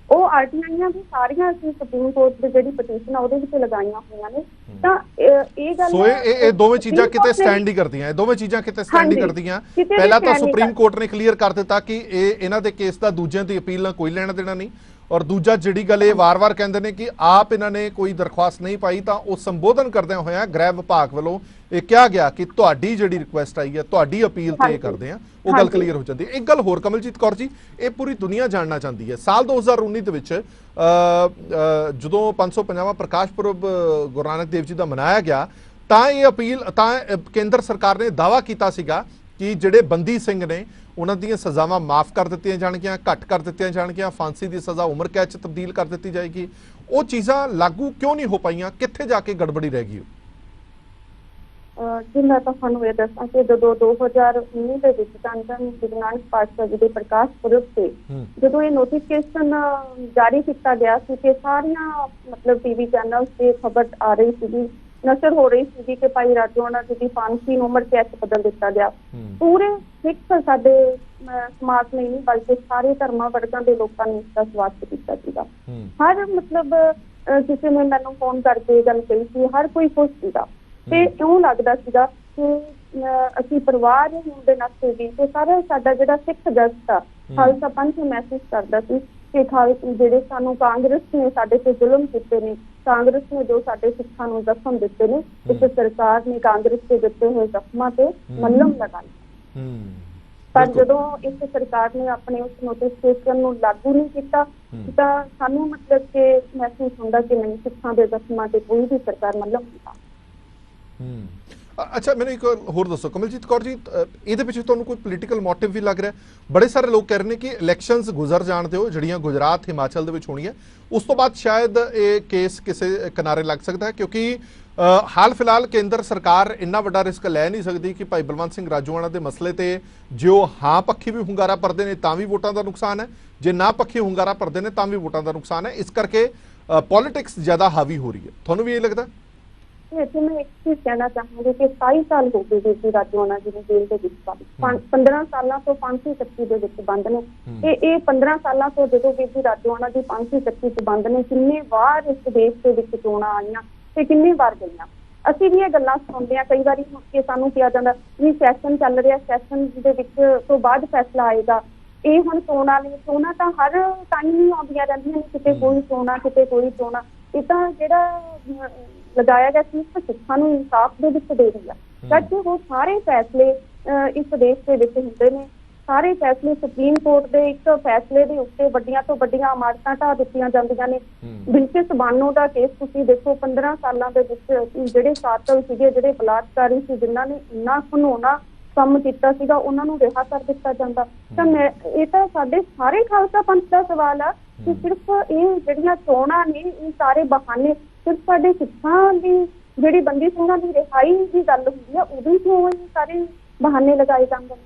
ਉਹ RTIਆਂ ਵੀ ਸਾਰੀਆਂ ਅਸੀਂ ਸੁਪਰੀਮ ਕੋਰਟ ਦੀ ਜਿਹੜੀ ਪਟੀਸ਼ਨ ਆ ਉਹਦੇ ਵਿੱਚ ਲਗਾਈਆਂ ਹੋਈਆਂ ਨੇ। ਤਾਂ ਇਹ ਗੱਲ ਸੋ ਇਹ ਦੋਵੇਂ ਚੀਜ਼ਾਂ ਕਿਤੇ ਸਟੈਂਡ ਹੀ ਕਰਦੀਆਂ, ਇਹ ਦੋਵੇਂ ਚੀਜ਼ਾਂ ਕਿਤੇ ਸਟੈਂਡ ਹੀ ਕਰਦੀਆਂ। ਪਹਿਲਾਂ ਤਾਂ ਸੁਪਰੀਮ ਕੋਰਟ ਨੇ ਕਲੀਅਰ ਕਰ ਦਿੱਤਾ ਕਿ ਇਹਨਾਂ ਦੇ ਕੇਸ ਦਾ ਦੂਜਿਆਂ ਦੀ ਅਪੀਲ ਨਾਲ ਕੋਈ ਲੈਣਾ ਦੇਣਾ ਨਹੀਂ, ਔਰ ਦੂਜਾ ਜਿਹੜੀ ਗੱਲ ਇਹ ਵਾਰ-ਵਾਰ ਕਹਿੰਦੇ ਨੇ ਕਿ ਆਪ ਇਹਨਾਂ ਨੇ ਕੋਈ ਦਰਖਾਸਤ ਨਹੀਂ ਪਾਈ ਤਾਂ ਉਹ ਸੰਬੋਧਨ ਕਰਦਿਆਂ ਹੋਇਆਂ ਗ੍ਰਹਿ ਵਿਭਾਗ ਵੱਲੋਂ ਇਹ ਕਿਹਾ ਗਿਆ ਕਿ ਤੁਹਾਡੀ ਜਿਹੜੀ ਰਿਕੁਐਸਟ ਆਈ ਹੈ ਤੁਹਾਡੀ ਅਪੀਲ ਤੇ ਕਰਦੇ ਆ, ਉਹ ਗੱਲ ਕਲੀਅਰ ਹੋ ਜਾਂਦੀ ਹੈ। ਇੱਕ ਗੱਲ ਹੋਰ ਕਮਲਜੀਤ ਕੌਰ ਜੀ, ਇਹ ਪੂਰੀ ਦੁਨੀਆ ਜਾਣਨਾ ਚਾਹੁੰਦੀ ਹੈ, ਸਾਲ 2019 ਦੇ ਵਿੱਚ ਜਦੋਂ 550ਵਾਂ ਪ੍ਰਕਾਸ਼ ਪੁਰਬ ਗੁਰੂ ਨਾਨਕ ਦੇਵ ਜੀ ਦਾ ਮਨਾਇਆ ਗਿਆ ਤਾਂ ਇਹ ਅਪੀਲ ਤਾਂ ਕੇਂਦਰ ਸਰਕਾਰ ਨੇ ਦਾਅਵਾ ਕੀਤਾ ਸੀਗਾ ਕਿ ਜਿਹੜੇ ਬੰਦੀ ਸਿੰਘ ਨੇ ਉਹਨਾਂ ਦੀਆਂ ਸਜ਼ਾਵਾਂ ਮਾਫ ਕਰ ਦਿੱਤੀਆਂ ਜਾਣਗੀਆਂ, ਘੱਟ ਕਰ ਦਿੱਤੀਆਂ ਜਾਣਗੀਆਂ, ਫਾਂਸੀ ਦੀ ਸਜ਼ਾ ਉਮਰ ਕੈਦ 'ਚ ਤਬਦੀਲ ਕਰ ਦਿੱਤੀ ਜਾਏਗੀ। ਉਹ ਚੀਜ਼ਾਂ ਲਾਗੂ ਕਿਉਂ ਨਹੀਂ ਹੋ ਪਾਈਆਂ? ਕਿੱਥੇ ਜਾ ਕੇ ਗੜਬੜੀ ਰਹਿ ਗਈ? ਜੀ ਮੈਂ ਤੁਹਾਨੂੰ ਇਹ ਦੱਸਾਂ ਕਿ ਜਦੋਂ 2019 ਦੇ ਵਿੱਚ ਧੰਨ ਧੰਨ ਗੁਰੂ ਨਾਨਕ ਪਾਤਸ਼ਾਹ ਜੀ ਦੇ ਪ੍ਰਕਾਸ਼ ਪੁਰਬ ਤੇ ਜਦੋਂ ਇਹ ਨੋਟੀਫਿਕੇਸ਼ਨ ਜਾਰੀ ਕੀਤਾ ਗਿਆ ਸੀ ਕਿ ਸਾਰੀਆਂ ਮਤਲਬ ਟੀਵੀ ਚੈਨਲ ਤੇ ਖਬਰ ਆ ਰਹੀ ਸੀਗੀ, ਨਸ਼ਰ ਹੋ ਰਹੀ ਸੀ ਕਿ ਭਾਈ ਰਾਜੋਆਣਾ ਜੀ ਦੀ ਫਾਂਸੀ ਨੂੰ ਉਮਰ ਕੈਦ ਬਦਲ ਦਿੱਤਾ ਗਿਆ। ਪੂਰੇ ਸਿੱਖ ਸਾਡੇ ਸਮਾਜ ਨੇ ਨਹੀਂ ਬਲਕਿ ਸਾਰੇ ਧਰਮਾਂ ਵਰਗਾਂ ਦੇ ਲੋਕਾਂ ਨੇ ਇਸ ਦਾ ਸਵਾਗਤ ਕੀਤਾ ਸੀਗਾ। ਹਰ ਮਤਲਬ ਕਿਸੇ ਨੇ ਮੈਨੂੰ ਫੋਨ ਕਰਕੇ ਗੱਲ ਕਹੀ ਸੀ, ਹਰ ਕੋਈ ਖੁਸ਼ ਸੀਗਾ ਤੇ ਇਉਂ ਲੱਗਦਾ ਸੀਗਾ ਕਿ ਅਸੀਂ ਪਰਿਵਾਰ ਹੋਣ ਦੇ ਨਾਤੇ ਵੀ ਤੇ ਸਾਰਾ ਸਾਡਾ ਜਿਹੜਾ ਸਿੱਖ ਜਗਤ ਆ ਖਾਲਸਾ ਪੰਥ ਮਹਿਸੂਸ ਕਰਦਾ ਸੀ ਕਿ ਜਿਹੜੇ ਸਾਨੂੰ ਕਾਂਗਰਸ ਨੇ ਸਾਡੇ ਤੇ ਜ਼ੁਲਮ ਕੀਤੇ ਨੇ, ਕਾਂਗਰਸ ਨੇ ਜੋ ਸਾਡੇ ਸਿੱਖਾਂ ਨੂੰ ਜ਼ਖਮ ਦਿੱਤੇ ਨੇ, ਇਸ ਸਰਕਾਰ ਨੇ ਕਾਂਗਰਸ ਦੇ ਦਿੱਤੇ ਹੋਏ ਜ਼ਖਮਾਂ ਤੇ ਮੱਲਮ ਲਗਾਈ। ਪਰ ਜਦੋਂ ਇਸ ਸਰਕਾਰ ਨੇ ਆਪਣੇ ਉਸ ਨੋਟੀਫਿਕੇਸ਼ਨ ਨੂੰ ਲਾਗੂ ਨਹੀਂ ਕੀਤਾ ਤਾਂ ਸਾਨੂੰ ਮਤਲਬ ਕਿ ਮਹਿਸੂਸ ਹੁੰਦਾ ਕਿ ਨਹੀਂ, ਸਿੱਖਾਂ ਦੇ ਜ਼ਖਮਾਂ ਤੇ ਕੋਈ ਵੀ ਸਰਕਾਰ ਮੱਲਮ ਨਹੀਂ। ਅੱਛਾ, ਮੈਨੂੰ ਇੱਕ ਹੋਰ ਦੱਸੋ ਕਮਲਜੀਤ ਕੌਰ ਜੀ, ਇਹਦੇ ਪਿੱਛੇ ਤੁਹਾਨੂੰ ਕੋਈ ਪੋਲੀਟੀਕਲ ਮੋਟਿਵ ਵੀ ਲੱਗ ਰਿਹਾ? ਬੜੇ ਸਾਰੇ ਲੋਕ ਕਹਿ ਰਹੇ ਨੇ ਕਿ ਇਲੈਕਸ਼ਨਸ ਗੁਜ਼ਰ ਜਾਣ ਦਿਓ, ਜਿਹੜੀਆਂ ਗੁਜਰਾਤ ਹਿਮਾਚਲ ਦੇ ਵਿੱਚ ਹੋਣੀਆਂ, ਉਸ ਤੋਂ ਬਾਅਦ ਸ਼ਾਇਦ ਇਹ ਕੇਸ ਕਿਸੇ ਕਿਨਾਰੇ ਲੱਗ ਸਕਦਾ ਹੈ, ਕਿਉਂਕਿ ਹਾਲ ਫਿਲਹਾਲ ਕੇਂਦਰ ਸਰਕਾਰ ਇੰਨਾ ਵੱਡਾ ਰਿਸਕ ਲੈ ਨਹੀਂ ਸਕਦੀ ਕਿ ਭਾਈ ਬਲਵੰਤ ਸਿੰਘ ਰਾਜੋਆਣਾ ਦੇ ਮਸਲੇ ਤੇ ਜੇ ਉਹ ਹਾਂ ਪੱਖੀ ਵੀ ਹੁੰਗਾਰਾ ਭਰਦੇ ਨੇ ਤਾਂ ਵੀ ਵੋਟਾਂ ਦਾ ਨੁਕਸਾਨ ਹੈ, ਜੇ ਨਾ ਪੱਖੀ ਹੁੰਗਾਰਾ ਭਰਦੇ ਨੇ ਤਾਂ ਵੀ ਵੋਟਾਂ ਦਾ ਨੁਕਸਾਨ ਹੈ। ਇਸ ਕਰਕੇ ਪੋਲਿਟਿਕਸ ਜ਼ਿਆਦਾ ਹਾਵੀ ਹੋ ਰਹੀ ਹੈ। ਤੁਹਾਨੂੰ ਵੀ ਇਹ ਲੱਗਦਾ? ਇੱਥੇ ਮੈਂ ਇੱਕ ਚੀਜ਼ ਕਹਿਣਾ ਚਾਹਾਂਗੀ ਕਿ 27 ਸਾਲ ਹੋ ਗਏ ਜੀ ਰਾਜੋਆਣਾ ਜੀ ਨੂੰ ਜੇਲ੍ਹ ਦੇ ਵਿੱਚ 15 ਸਾਲਾਂ ਤੋਂ ਫਾਂਸੀ ਚੱਕੀ ਦੇ ਵਿੱਚ ਬੰਦ ਨੇ। ਇਹ 15 ਸਾਲਾਂ ਤੋਂ ਜਦੋਂ ਜੀ ਰਾਜੋਆਣਾ ਦੀ ਫਾਂਸੀ ਚੱਕੀ 'ਚ ਬੰਦ ਨੇ, ਕਿੰਨੇ ਵਾਰ ਇਸ ਦੇਸ਼ ਦੇ ਵਿੱਚ ਚੋਣਾਂ ਆਈਆਂ ਤੇ ਕਿੰਨੀ ਵਾਰ ਗਈਆਂ। ਅਸੀਂ ਵੀ ਇਹ ਗੱਲਾਂ ਸੁਣਦੇ ਹਾਂ, ਕਈ ਵਾਰੀ ਕਿ ਸਾਨੂੰ ਕਿਹਾ ਜਾਂਦਾ ਵੀ ਸੈਸ਼ਨ ਚੱਲ ਰਿਹਾ, ਸੈਸ਼ਨ ਦੇ ਵਿੱਚ ਤੋਂ ਬਾਅਦ ਫੈਸਲਾ ਆਏਗਾ। ਇਹ ਹੁਣ ਚੋਣਾਂ ਨੇ, ਚੋਣਾਂ ਤਾਂ ਹਰ ਟਾਈਮ ਹੀ ਆਉਂਦੀਆਂ ਰਹਿੰਦੀਆਂ ਨੇ, ਕਿਤੇ ਕੋਈ ਚੋਣਾਂ ਕਿਤੇ ਕੋਈ ਚੋਣਾਂ। ਇਹ ਤਾਂ ਜਿਹੜਾ ਲਗਾਇਆ ਗਿਆ ਸੀ ਸਿੱਖਾਂ ਨੂੰ ਇਨਸਾਫ ਦੇ ਵਿੱਚ ਦੇ ਰਹੀ ਆ, ਜਦ ਉਹ ਸਾਰੇ ਫੈਸਲੇ ਇਸ ਦੇਸ਼ ਦੇ ਵਿੱਚ ਹੁੰਦੇ ਨੇ। ਸਾਰੇ ਫੈਸਲੇ ਸੁਪਰੀਮ ਕੋਰਟ ਦੇ ਇੱਕ ਫੈਸਲੇ ਦੇ ਉੱਤੇ ਵੱਡੀਆਂ ਤੋਂ ਵੱਡੀਆਂ ਇਮਾਰਤਾਂ ਢਾਹ ਦਿੱਤੀਆਂ ਜਾਂਦੀਆਂ ਨੇ। ਬਿਲਕਿਸ ਬਾਨੋ ਦਾ ਕੇਸ ਤੁਸੀਂ ਦੇਖੋ, 15 ਸਾਲਾਂ ਦੇ ਵਿੱਚ ਜਿਹੜੇ ਕਾਤਲ ਸੀਗੇ, ਜਿਹੜੇ ਬਲਾਤਕਾਰੀ ਸੀ, ਜਿਨ੍ਹਾਂ ਨੇ ਇੰਨਾ ਘਿਨੌਣਾ ਕੰਮ ਕੀਤਾ ਸੀਗਾ, ਉਹਨਾਂ ਨੂੰ ਰਿਹਾ ਕਰ ਦਿੱਤਾ ਜਾਂਦਾ। ਤਾਂ ਇਹ ਤਾਂ ਸਾਡੇ ਸਾਰੇ ਖਾਲਸਾ ਪੰਥ ਦਾ ਸਵਾਲ ਆ ਕਿ ਸਿਰਫ ਇਹ ਜਿਹੜੀਆਂ ਚੋਣਾਂ ਨੇ, ਇਹ ਸਾਰੇ ਬਹਾਨੇ, ਸਿਰਫ ਸਾਡੇ ਸਿੱਖਾਂ ਦੀ ਜਿਹੜੀ ਬੰਦੀ ਸਿੰਘਾਂ ਦੀ ਰਿਹਾਈ ਦੀ ਗੱਲ ਹੁੰਦੀ ਆ, ਉਹਦੇ ਕਿਉਂ ਇਹ ਸਾਰੇ ਬਹਾਨੇ ਲਗਾਏ ਜਾਂਦੇ ਨੇ?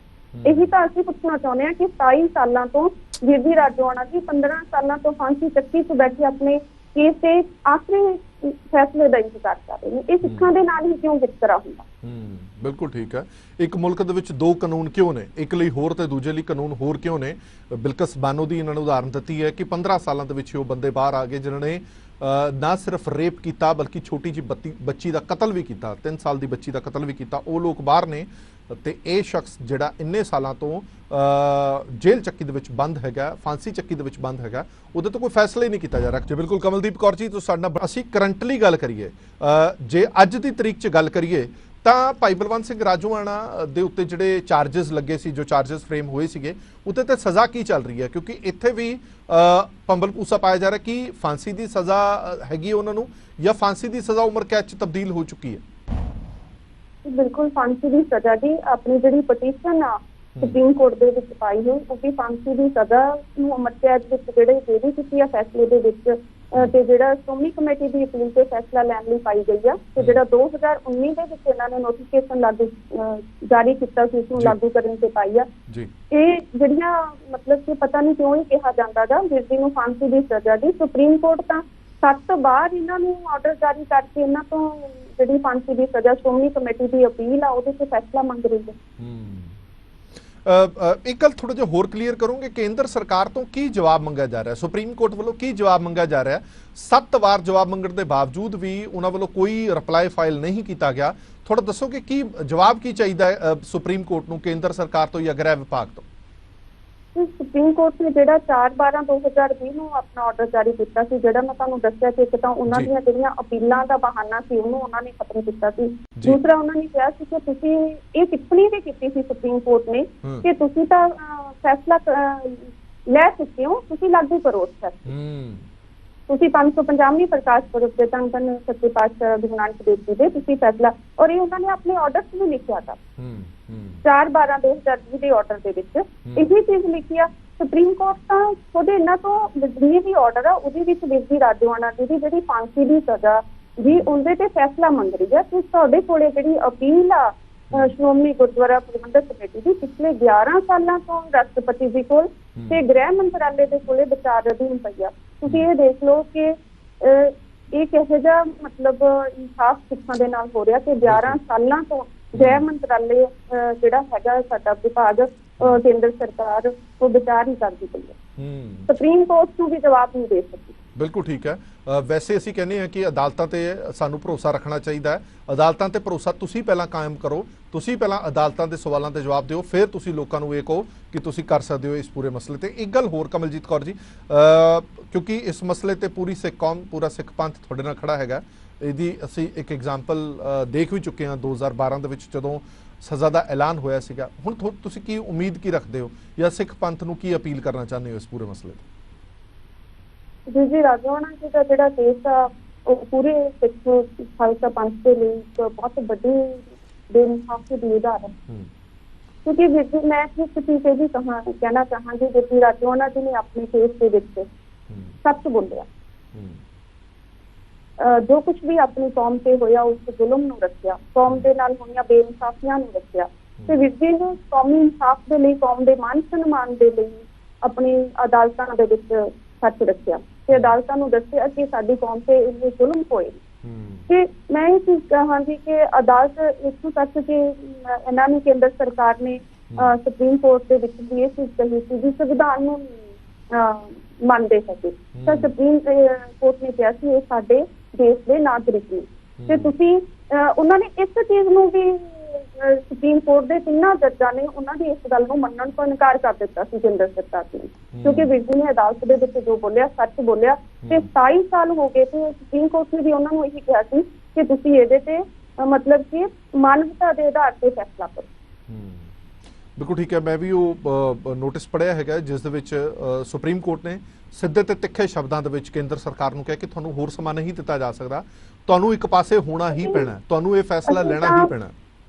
ਇਹੀ ਤਾਂ ਅਸੀਂ ਪੁੱਛਣਾ ਚਾਹੁੰਦੇ ਹਾਂ ਕਿ 27 ਸਾਲਾਂ ਤੋਂ ਵੀਰ ਰਾਜੋਆਣਾ ਜੀ 15 ਸਾਲਾਂ ਤੋਂ ਫਾਂਸੀ ਚੱਕੀ 'ਚ ਬੈਠੇ ਆਪਣੇ ਕੇਸ ਤੇ ਆਖਰੀ ਫੈਸਲੇ ਦਾ ਇੰਤਜ਼ਾਰ ਕਰ ਰਹੇ ਨੇ। ਇਹ ਸਿੱਖਾਂ ਦੇ ਨਾਲ ਹੀ ਕਿਉਂ ਵਿਤਕਰਾ ਹੁੰਦਾ? ਬਿਲਕੁਲ ਠੀਕ ਹੈ। ਇੱਕ ਮੁਲਕ ਦੇ ਵਿੱਚ ਦੋ ਕਾਨੂੰਨ ਕਿਉਂ ਨੇ, ਇੱਕ ਲਈ ਹੋਰ ਤੇ ਦੂਜੇ ਲਈ ਕਾਨੂੰਨ ਹੋਰ ਕਿਉਂ ਨੇ? ਬਿਲਕਿਸ ਬਾਨੋ ਦੀ ਇਹਨਾਂ ਨੇ ਉਦਾਹਰਨ ਦਿੱਤੀ ਹੈ ਕਿ 15 ਸਾਲਾਂ ਦੇ ਵਿੱਚ ਉਹ ਬੰਦੇ ਬਾਹਰ ਆ ਗਏ ਜਿਨ੍ਹਾਂ ਨੇ ਨਾ ਸਿਰਫ ਰੇਪ ਕੀਤਾ ਬਲਕਿ ਛੋਟੀ ਜਿਹੀ ਬੱਚੀ ਦਾ ਕਤਲ ਵੀ ਕੀਤਾ, 3 ਸਾਲ ਦੀ ਬੱਚੀ ਦਾ ਕਤਲ ਵੀ ਕੀਤਾ। ਉਹ ਲੋਕ ਬਾਹਰ ਨੇ ਤੇ ਇਹ ਸ਼ਖਸ ਜਿਹੜਾ ਇੰਨੇ ਸਾਲਾਂ ਤੋਂ ਜੇਲ੍ਹ ਚੱਕੀ ਦੇ ਵਿੱਚ ਬੰਦ ਹੈਗਾ, ਫਾਂਸੀ ਚੱਕੀ ਦੇ ਵਿੱਚ ਬੰਦ ਹੈਗਾ, ਉਹਦੇ ਤੋਂ ਕੋਈ ਫੈਸਲਾ ਹੀ ਨਹੀਂ ਕੀਤਾ ਜਾ ਰਿਹਾ। ਜੀ ਬਿਲਕੁਲ ਕਮਲਦੀਪ ਕੌਰ ਜੀ, ਤੁਸੀਂ ਸਾਡੇ ਨਾਲ ਅਸੀਂ ਕਰੰਟਲੀ ਗੱਲ ਕਰੀਏ, ਜੇ ਅੱਜ ਦੀ ਤਰੀਕ 'ਚ ਗੱਲ ਕਰੀਏ ਤਾਂ ਭਾਈ ਬਲਵੰਤ ਸਿੰਘ ਰਾਜੋਆਣਾ ਦੇ ਉੱਤੇ ਜਿਹੜੇ ਚਾਰजेस ਲੱਗੇ ਸੀ, ਜੋ ਚਾਰजेस ਫਰੇਮ ਹੋਏ ਸੀਗੇ, ਉਹਦੇ ਤੇ ਸਜ਼ਾ ਕੀ ਚੱਲ ਰਹੀ ਹੈ? ਕਿਉਂਕਿ ਇੱਥੇ ਵੀ ਪੰਬਲ ਪੂਸਾ ਪਾਇਆ ਜਾ ਰਿਹਾ ਕਿ ਫਾਂਸੀ ਦੀ ਸਜ਼ਾ ਹੈਗੀ ਉਹਨਾਂ ਨੂੰ ਜਾਂ ਫਾਂਸੀ ਦੀ ਸਜ਼ਾ ਉਮਰ ਕੈਦ 'ਚ ਤਬਦੀਲ ਹੋ ਚੁੱਕੀ ਹੈ। ਬਿਲਕੁਲ ਫਾਂਸੀ ਦੀ ਸਜ਼ਾ ਦੀ ਆਪਣੀ ਜਿਹੜੀ ਪਟੀਸ਼ਨ ਆ ਸੁਪਰੀਮ ਕੋਰਟ ਦੇ ਵਿੱਚ ਪਾਈ ਹੋਈ, ਉਹ ਵੀ ਫਾਂਸੀ ਦੀ ਸਜ਼ਾ ਨੂੰ ਉਮਰ ਕੈਦ ਵਿੱਚ ਜਿਹੜੇ ਦੇਰੀ ਕੀਤੀ ਆ ਫੈਸਲੇ ਦੇ ਵਿੱਚ, ਤੇ ਜਿਹੜਾ ਸ਼੍ਰੋਮਣੀ ਕਮੇਟੀ ਦੀ ਅਪੀਲ ਤੇ ਫੈਸਲਾ ਲੈਣ ਲਈ ਪਾਈ ਗਈ ਆ। ਤੇ ਜਿਹੜਾ 2019 ਦੇ ਵਿੱਚ ਇਹਨਾਂ ਨੇ ਨੋਟੀਫਿਕੇਸ਼ਨ ਜਾਰੀ ਕੀਤਾ ਸੀ, ਉਸਨੂੰ ਲਾਗੂ ਕਰਨ ਤੇ ਪਾਈ ਆ। ਇਹ ਜਿਹੜੀਆਂ ਮਤਲਬ ਕਿ ਪਤਾ ਨਹੀਂ ਕਿਉਂ ਹੀ ਕਿਹਾ ਜਾਂਦਾ ਗਾ ਵਿਅਕਤੀ ਨੂੰ ਫਾਂਸੀ ਦੀ ਸਜ਼ਾ ਦੀ, ਸੁਪਰੀਮ ਕੋਰਟ ਤਾਂ 7 ਵਾਰ ਇਹਨਾਂ ਨੂੰ ਆਰਡਰ ਜਾਰੀ ਕਰਕੇ ਇਹਨਾਂ ਤੋਂ ਜਿਹੜੀ ਫਾਂਸੀ ਦੀ ਸਜ਼ਾ ਸ਼੍ਰੋਮਣੀ ਕਮੇਟੀ ਦੀ ਅਪੀਲ ਆ ਉਹਦੇ ਤੇ ਫੈਸਲਾ ਮੰਗ ਰਹੀ ਹੈ। ਇੱਕ ਗੱਲ ਥੋੜਾ ਜਿਹਾ ਹੋਰ ਕਲੀਅਰ ਕਰੋਗੇ, ਕੇਂਦਰ ਸਰਕਾਰ ਤੋਂ ਕੀ ਜਵਾਬ ਮੰਗਿਆ ਜਾ ਰਿਹਾ, ਸੁਪਰੀਮ ਕੋਰਟ ਵੱਲੋਂ ਕੀ ਜਵਾਬ ਮੰਗਿਆ ਜਾ ਰਿਹਾ? 7 ਵਾਰ ਜਵਾਬ ਮੰਗਣ ਦੇ ਬਾਵਜੂਦ ਵੀ ਉਹਨਾਂ ਵੱਲੋਂ ਕੋਈ ਰਿਪਲਾਈ ਫਾਈਲ ਨਹੀਂ ਕੀਤਾ ਗਿਆ। ਥੋੜਾ ਦੱਸੋ ਕਿ ਕੀ ਜਵਾਬ ਕੀ ਚਾਹੀਦਾ ਹੈ ਸੁਪਰੀਮ ਕੋਰਟ ਨੂੰ ਕੇਂਦਰ ਸਰਕਾਰ ਤੋਂ ਜਾਂ ਗ੍ਰਹਿ ਵਿਭਾਗ ਤੋਂ? ਸੁਪਰੀਮ ਕੋਰਟ ਨੇ ਜਿਹੜਾ 4/12/2020 ਨੂੰ ਆਪਣਾ ਆਰਡਰ ਜਾਰੀ ਕੀਤਾ ਸੀ, ਜਿਹੜਾ ਮੈਂ ਤੁਹਾਨੂੰ ਦੱਸਿਆ ਕਿ ਇੱਕ ਤਾਂ ਉਹਨਾਂ ਦੀਆਂ ਜਿਹੜੀਆਂ ਅਪੀਲਾਂ ਦਾ ਬਹਾਨਾ ਸੀ ਉਹਨੂੰ ਉਹਨਾਂ ਨੇ ਖਤਮ ਕੀਤਾ ਸੀ। ਦੂਸਰਾ ਉਹਨਾਂ ਨੇ ਕਿਹਾ ਸੀ ਕਿ ਤੁਸੀਂ ਇਹ ਟਿੱਪਣੀ ਵੀ ਕੀਤੀ ਸੀ ਸੁਪਰੀਮ ਕੋਰਟ ਨੇ ਕਿ ਤੁਸੀਂ ਤਾਂ ਫੈਸਲਾ ਲੈ ਚੁੱਕੇ ਹੋ, ਤੁਸੀਂ ਲਾਗੂ ਕਰੋ ਉਸ ਫੈਸਲੇ। ਤੁਸੀਂ 550ਵੀਂ ਪ੍ਰਕਾਸ਼ ਪੁਰਬ ਤੇ ਧੰਨ ਸੱਚੇ ਪਾਤਸ਼ਾਹ ਗੁਰੂ ਨਾਨਕ ਦੇਵ ਜੀ ਦੇ ਤੁਸੀਂ ਫੈਸਲਾ, ਔਰ ਇਹ ਉਹਨਾਂ ਨੇ ਆਪਣੇ ਆਰਡਰ 'ਚ ਵੀ ਲਿਖਿਆ था 4/12/2020 ਦੇ ਆਰਡਰ ਦੇ ਵਿੱਚ ਇਹੀ ਚੀਜ਼ ਲਿਖੀ ਆ। ਸੁਪਰੀਮ ਕੋਰਟ ਤਾਂ ਉਹਦੇ ਇਹਨਾਂ ਤੋਂ ਜਿੰਨੇ ਵੀ ਆਰਡਰ ਆ ਉਹਦੇ ਵਿੱਚ ਵੀਰ ਰਾਜੋਆਣਾ ਜੀ ਦੀ ਜਿਹੜੀ ਫਾਂਸੀ ਦੀ ਸਜ਼ਾ ਜੀ ਉਹਦੇ ਤੇ ਫੈਸਲਾ ਮੰਗ ਰਹੀ ਹੈ। ਤੇ ਤੁਹਾਡੇ ਕੋਲੇ ਜਿਹੜੀ ਅਪੀਲ ਆ ਸ਼੍ਰੋਮਣੀ ਗੁਰਦੁਆਰਾ ਪ੍ਰਬੰਧਕ ਕਮੇਟੀ ਦੀ ਪਿਛਲੇ 11 ਸਾਲਾਂ ਤੋਂ ਰਾਸ਼ਟਰਪਤੀ ਜੀ ਕੋਲ ਤੇ ਗ੍ਰਹਿ ਮੰਤਰਾਲੇ ਦੇ ਕੋਲੇ ਵਿਚਾਰ ਅਧੀਨ ਪਈ ਆ। ਤੁਸੀਂ ਇਹ ਦੇਖ ਲਓ ਕਿ ਇਹ ਕਿਹੋ ਜਿਹਾ ਮਤਲਬ ਇਨਸਾਫ ਸਿੱਖਾਂ ਦੇ ਨਾਲ ਹੋ ਰਿਹਾ ਕਿ 11 ਸਾਲਾਂ ਤੋਂ ਗ੍ਰਹਿ ਮੰਤਰਾਲੇ ਜਿਹੜਾ ਹੈਗਾ ਸਾਡਾ ਵਿਭਾਗ ਕੇਂਦਰ ਸਰਕਾਰ ਉਹ ਵਿਚਾਰ ਹੀ ਕਰਦੀ ਪਈ ਹੈ। ਸੁਪਰੀਮ ਕੋਰਟ ਨੂੰ ਵੀ ਜਵਾਬ ਨਹੀਂ ਦੇ ਸਕਦੀ। ਬਿਲਕੁਲ ਠੀਕ ਹੈ। ਵੈਸੇ ਅਸੀਂ ਕਹਿੰਦੇ ਹਾਂ ਕਿ ਅਦਾਲਤਾਂ ਤੇ ਸਾਨੂੰ ਭਰੋਸਾ ਰੱਖਣਾ ਚਾਹੀਦਾ ਹੈ। ਅਦਾਲਤਾਂ ਤੇ ਭਰੋਸਾ ਤੁਸੀਂ ਪਹਿਲਾਂ ਕਾਇਮ ਕਰੋ, ਤੁਸੀਂ ਪਹਿਲਾਂ ਅਦਾਲਤਾਂ ਦੇ ਸਵਾਲਾਂ ਦੇ ਜਵਾਬ ਦਿਓ, ਫਿਰ ਤੁਸੀਂ ਲੋਕਾਂ ਨੂੰ ਇਹ ਕਹੋ ਕਿ ਤੁਸੀਂ ਕਰ ਸਕਦੇ ਹੋ ਇਸ ਪੂਰੇ ਮਸਲੇ ਤੇ। ਇੱਕ ਗੱਲ ਹੋਰ ਕਮਲਜੀਤ ਕੌਰ ਜੀ, ਕਿਉਂਕਿ ਇਸ ਮਸਲੇ ਤੇ ਪੂਰੀ ਸਿੱਖ ਕੌਮ, ਪੂਰਾ ਸਿੱਖ ਪੰਥ ਤੁਹਾਡੇ ਨਾਲ ਖੜਾ ਹੈਗਾ। ਇਹਦੀ ਅਸੀਂ ਇੱਕ ਐਗਜ਼ਾਮਪਲ ਦੇਖ ਵੀ ਚੁੱਕੇ ਹਾਂ 2012 ਦੇ ਵਿੱਚ, ਜਦੋਂ ਸਜ਼ਾ ਦਾ ਐਲਾਨ ਹੋਇਆ ਸੀਗਾ। ਹੁਣ ਤੁਸੀਂ ਕੀ ਉਮੀਦ ਕੀ ਰੱਖਦੇ ਹੋ, ਜਾਂ ਸਿੱਖ ਪੰਥ ਨੂੰ ਕੀ ਅਪੀਲ ਕਰਨਾ ਚਾਹੁੰਦੇ ਹੋ ਇਸ ਪੂਰੇ ਮਸਲੇ ਤੇ? ਜੀ ਰਾਜਵਾਨਾ ਜੀ ਦਾ ਜਿਹੜਾ ਕੇਸ ਆ ਉਹ ਪੂਰੇ ਸਿੱਖ ਖਾਲਸਾ ਪੰਥ ਦੇ ਲਈ ਇੱਕ ਬਹੁਤ ਵੱਡੀ ਬੇਇਨਸਾਫੀ ਦੀ ਉਦਾਹਰਨ ਹੈ। ਕਿਉਂਕਿ ਵੀਰ ਜੀ ਮੈਂ ਇੱਕ ਚੀਜ਼ ਇਹ ਵੀ ਕਹਿਣਾ ਚਾਹਾਂਗੀ, ਜੀ ਰਾਜਵਾਨਾ ਜੀ ਨੇ ਆਪਣੇ ਕੇਸ ਦੇ ਵਿੱਚ ਸੱਚ ਬੋਲਿਆ, ਜੋ ਕੁਝ ਵੀ ਆਪਣੀ ਕੌਮ ਤੇ ਹੋਇਆ ਉਸ ਜ਼ੁਲਮ ਨੂੰ ਰੱਖਿਆ, ਕੌਮ ਦੇ ਨਾਲ ਹੋਈਆਂ ਬੇਇਨਸਾਫੀਆਂ ਨੂੰ ਰੱਖਿਆ, ਤੇ ਵੀਰ ਜੀ ਨੇ ਕੌਮੀ ਇਨਸਾਫ ਦੇ ਲਈ, ਕੌਮ ਦੇ ਮਾਨ ਸਨਮਾਨ ਦੇ ਲਈ ਆਪਣੀ ਅਦਾਲਤਾਂ ਦੇ ਵਿੱਚ ਸੱਚ ਰੱਖਿਆ ਤੇ ਅਦਾਲਤਾਂ ਨੂੰ ਦੱਸਿਆ ਕਿ ਸਾਡੀ ਕੌਮ ਤੇ ਇਹ ਜ਼ੁਲਮ ਹੋਏ। ਤੇ ਮੈਂ ਇਹ ਚੀਜ਼ ਕਹਾਂਗੀ ਕਿ ਅਦਾਲਤ ਇੱਥੋਂ ਤੱਕ ਕਿ ਇਹਨਾਂ ਨੇ, ਕੇਂਦਰ ਸਰਕਾਰ ਨੇ ਸੁਪਰੀਮ ਕੋਰਟ ਦੇ ਵਿੱਚ ਵੀ ਇਹ ਚੀਜ਼ ਕਹੀ ਸੀ ਵੀ ਸੰਵਿਧਾਨ ਨੂੰ ਮੰਨਦੇ ਸਕੇ, ਤਾਂ ਸੁਪਰੀਮ ਕੋਰਟ ਨੇ ਕਿਹਾ ਸੀ ਇਹ ਸਾਡੇ ਦੇਸ਼ ਦੇ ਨਾਗਰਿਕ ਨੇ। ਤੇ ਤੁਸੀਂ ਉਹਨਾਂ ਨੇ ਇਸ ਚੀਜ਼ ਨੂੰ ਵੀ, ਸੁਪਰੀਮ ਕੋਰਟ ਦੇ ਤਿੰਨਾਂ ਜੱਜਾਂ ਨੇ ਉਹਨਾਂ ਦੀ ਇਸ ਗੱਲ ਨੂੰ ਮੰਨਣ ਤੋਂ ਇਨਕਾਰ ਕਰ ਦਿੱਤਾ ਸੀ ਕੇਂਦਰ ਸਰਕਾਰ ਨੇ, ਕਿਉਂਕਿ ਵੀਰ ਜੀ ਨੇ ਅਦਾਲਤ ਦੇ ਵਿੱਚ ਜੋ ਬੋਲਿਆ ਸੱਚ ਬੋਲਿਆ। ਤੇ 27 ਸਾਲ ਹੋ ਗਏ ਤੇ ਸੁਪਰੀਮ ਕੋਰਟ ਨੇ ਵੀ ਉਹਨਾਂ ਨੂੰ ਇਹੀ ਕਿਹਾ ਸੀ ਕਿ ਤੁਸੀਂ ਇਹਦੇ ਤੇ ਮਤਲਬ ਕਿ ਮਾਨਵਤਾ ਦੇ ਆਧਾਰ ਤੇ ਫੈਸਲਾ ਕਰੋ। ਬਿਲਕੁਲ ਠੀਕ ਹੈ। ਮੈਂ ਵੀ ਉਹ ਨੋਟਿਸ ਪੜ੍ਹਿਆ ਹੈਗਾ ਜਿਸ ਦੇ ਵਿੱਚ ਸੁਪਰੀਮ ਕੋਰਟ ਨੇ ਸਿੱਧੇ ਤੇ ਤਿੱਖੇ ਸ਼ਬਦਾਂ ਦੇ ਵਿੱਚ ਕੇਂਦਰ ਸਰਕਾਰ ਨੂੰ ਕਿਹਾ ਕਿ ਤੁਹਾਨੂੰ ਹੋਰ ਸਮਾਂ ਨਹੀਂ ਦਿੱਤਾ ਜਾ ਸਕਦਾ, ਤੁਹਾਨੂੰ ਇੱਕ ਪਾਸੇ ਹੋਣਾ ਹੀ ਪੈਣਾ, ਤੁਹਾਨੂੰ ਇਹ ਫੈਸਲਾ ਲੈਣਾ ਹੀ ਪੈਣਾ।